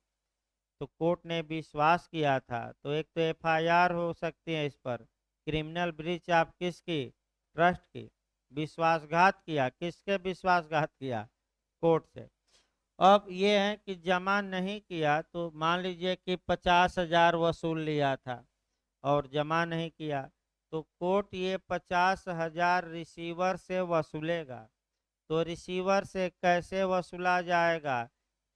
तो कोर्ट ने विश्वास किया था, तो एक तो एफआईआर हो सकती है इस पर, क्रिमिनल ब्रीच ऑफ किसकी, ट्रस्ट की। विश्वासघात किया, किसके विश्वासघात किया, कोर्ट से। अब ये है कि जमा नहीं किया, तो मान लीजिए कि 50,000 वसूल लिया था और जमा नहीं किया, तो कोर्ट ये 50,000 रिसीवर से वसूलेगा। तो रिसीवर से कैसे वसूला जाएगा,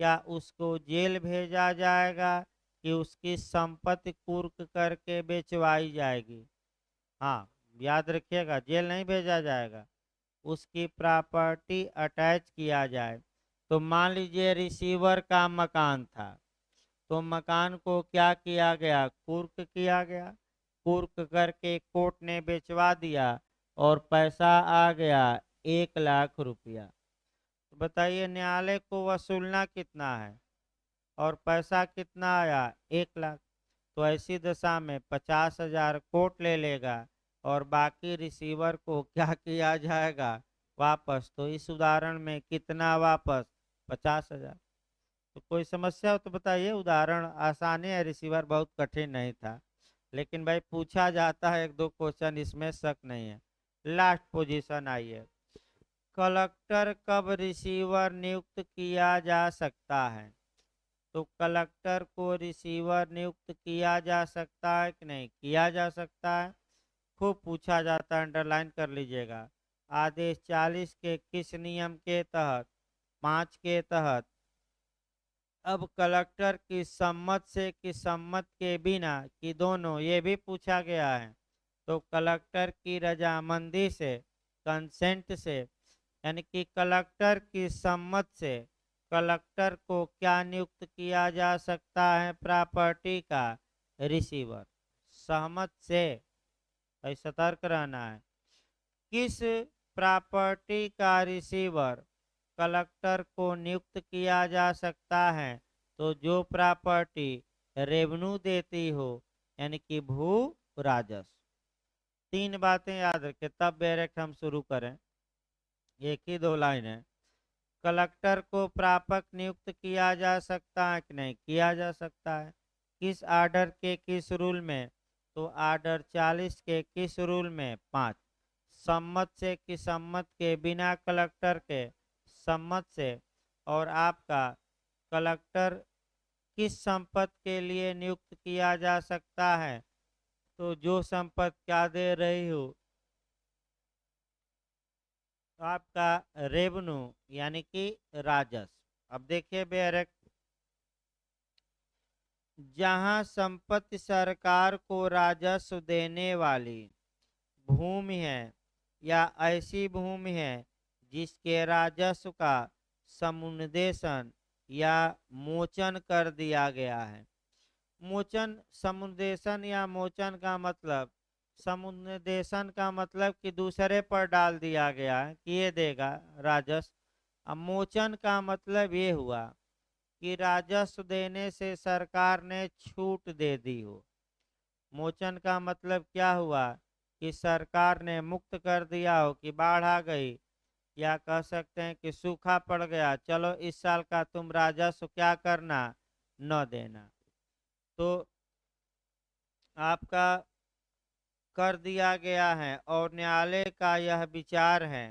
क्या उसको जेल भेजा जाएगा कि उसकी संपत्ति कुर्क करके बेचवाई जाएगी। हाँ, याद रखिएगा, जेल नहीं भेजा जाएगा, उसकी प्रॉपर्टी अटैच किया जाए। तो मान लीजिए रिसीवर का मकान था, तो मकान को क्या किया गया, कुर्क किया गया, कुर्क करके कोर्ट ने बेचवा दिया और पैसा आ गया 1,00,000 रुपया। तो बताइए न्यायालय को वसूलना कितना है और पैसा कितना आया, 1,00,000। तो ऐसी दशा में 50,000 कोर्ट ले लेगा और बाकी रिसीवर को क्या किया जाएगा, वापस। तो इस उदाहरण में कितना वापस, 50,000। तो कोई समस्या हो तो बताइए, उदाहरण आसान है, रिसीवर बहुत कठिन नहीं था, लेकिन भाई पूछा जाता है एक दो क्वेश्चन, इसमें शक नहीं है। लास्ट पोजीशन आइए, कलेक्टर कब रिसीवर नियुक्त किया जा सकता है। तो कलेक्टर को रिसीवर नियुक्त किया जा सकता है कि नहीं, किया जा सकता है, खूब पूछा जाता है, अंडरलाइन कर लीजिएगा। आदेश 40 के किस नियम के तहत, 5 के तहत। अब कलेक्टर की सम्मत से कि सम्मत के बिना कि दोनों, ये भी पूछा गया है। तो कलेक्टर की रजामंदी से, कंसेंट से, यानी कि कलेक्टर की सम्मत से कलेक्टर को क्या नियुक्त किया जा सकता है, प्रॉपर्टी का रिसीवर, सहमत से। भाई सतर्क रहना है, किस प्रॉपर्टी का रिसीवर कलेक्टर को नियुक्त किया जा सकता है, तो जो प्रॉपर्टी रेवेन्यू देती हो, यानी कि भू राजस्व। तीन बातें याद रखें, तब डायरेक्ट हम शुरू करें, एक ही दो लाइन है। कलेक्टर को प्रापक नियुक्त किया जा सकता है कि नहीं, किया जा सकता है। किस आर्डर के किस रूल में, तो आर्डर 40 के किस रूल में, 5। सम्मत से कि सम्मत के बिना कलेक्टर के सम्मत से। और आपका कलेक्टर किस संपत्ति के लिए नियुक्त किया जा सकता है, तो जो संपत्ति क्या दे रही हो, आपका रेवेन्यू यानी कि राजस्व। अब देखिए बेरक, जहां संपत्ति सरकार को राजस्व देने वाली भूमि है या ऐसी भूमि है जिसके राजस्व का समुन्देशन या मोचन कर दिया गया है। मोचन, समुन्देशन या मोचन का मतलब, समुन्देशन का मतलब कि दूसरे पर डाल दिया गया है कि ये देगा राजस्व। अब मोचन का मतलब ये हुआ कि राजस्व देने से सरकार ने छूट दे दी हो। मोचन का मतलब क्या हुआ कि सरकार ने मुक्त कर दिया हो, कि बाढ़ आ गई या कह सकते हैं कि सूखा पड़ गया, चलो इस साल का तुम राजस्व क्या करना, न देना। तो आपका कर दिया गया है और न्यायालय का यह विचार है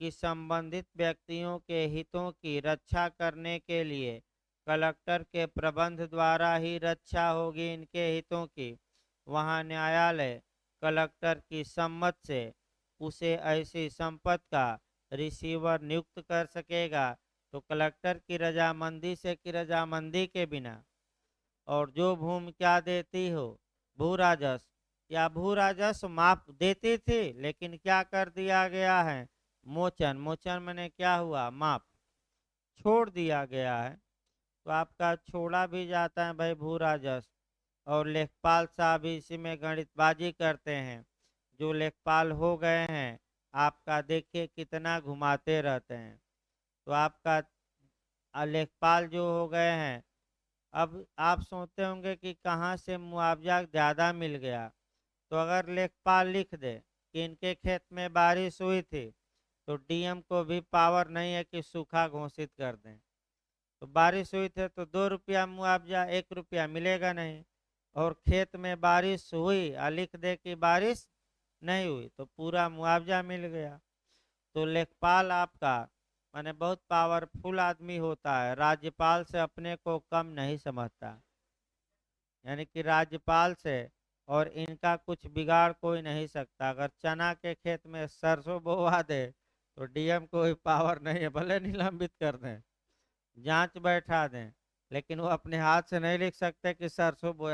कि संबंधित व्यक्तियों के हितों की रक्षा करने के लिए कलेक्टर के प्रबंध द्वारा ही रक्षा होगी इनके हितों की। वहाँ न्यायालय कलेक्टर की सम्मत से उसे ऐसी संपत्ति का रिसीवर नियुक्त कर सकेगा, तो कलेक्टर की रजामंदी से कि रजामंदी के बिना। और जो भूमि क्या देती हो, भू राजस्व, या भू राजस्व माफ देती थी लेकिन क्या कर दिया गया है, मोचन। मोचन मैंने क्या हुआ, माफ, छोड़ दिया गया है। तो आपका छोड़ा भी जाता है भाई भू राजस्व। और लेखपाल साहब इसी में गणितबाजी करते हैं, जो लेखपाल हो गए हैं आपका देखिए कितना घुमाते रहते हैं। तो आपका लेखपाल जो हो गए हैं, अब आप सोचते होंगे कि कहाँ से मुआवजा ज़्यादा मिल गया। तो अगर लेखपाल लिख दे कि इनके खेत में बारिश हुई थी, तो डीएम को भी पावर नहीं है कि सूखा घोषित कर दें। तो बारिश हुई थी तो 2 रुपया मुआवजा, 1 रुपया मिलेगा नहीं। और खेत में बारिश हुई और लिख दे कि बारिश नहीं हुई तो पूरा मुआवजा मिल गया। तो लेखपाल आपका माने बहुत पावरफुल आदमी होता है, राज्यपाल से अपने को कम नहीं समझता। यानी कि राज्यपाल से और इनका कुछ बिगाड़ कोई नहीं सकता। अगर चना के खेत में सरसों बोवा दे तो डीएम को कोई पावर नहीं है, भले निलंबित कर दें, जांच बैठा दें, लेकिन वो अपने हाथ से नहीं लिख सकते कि सरसों बोया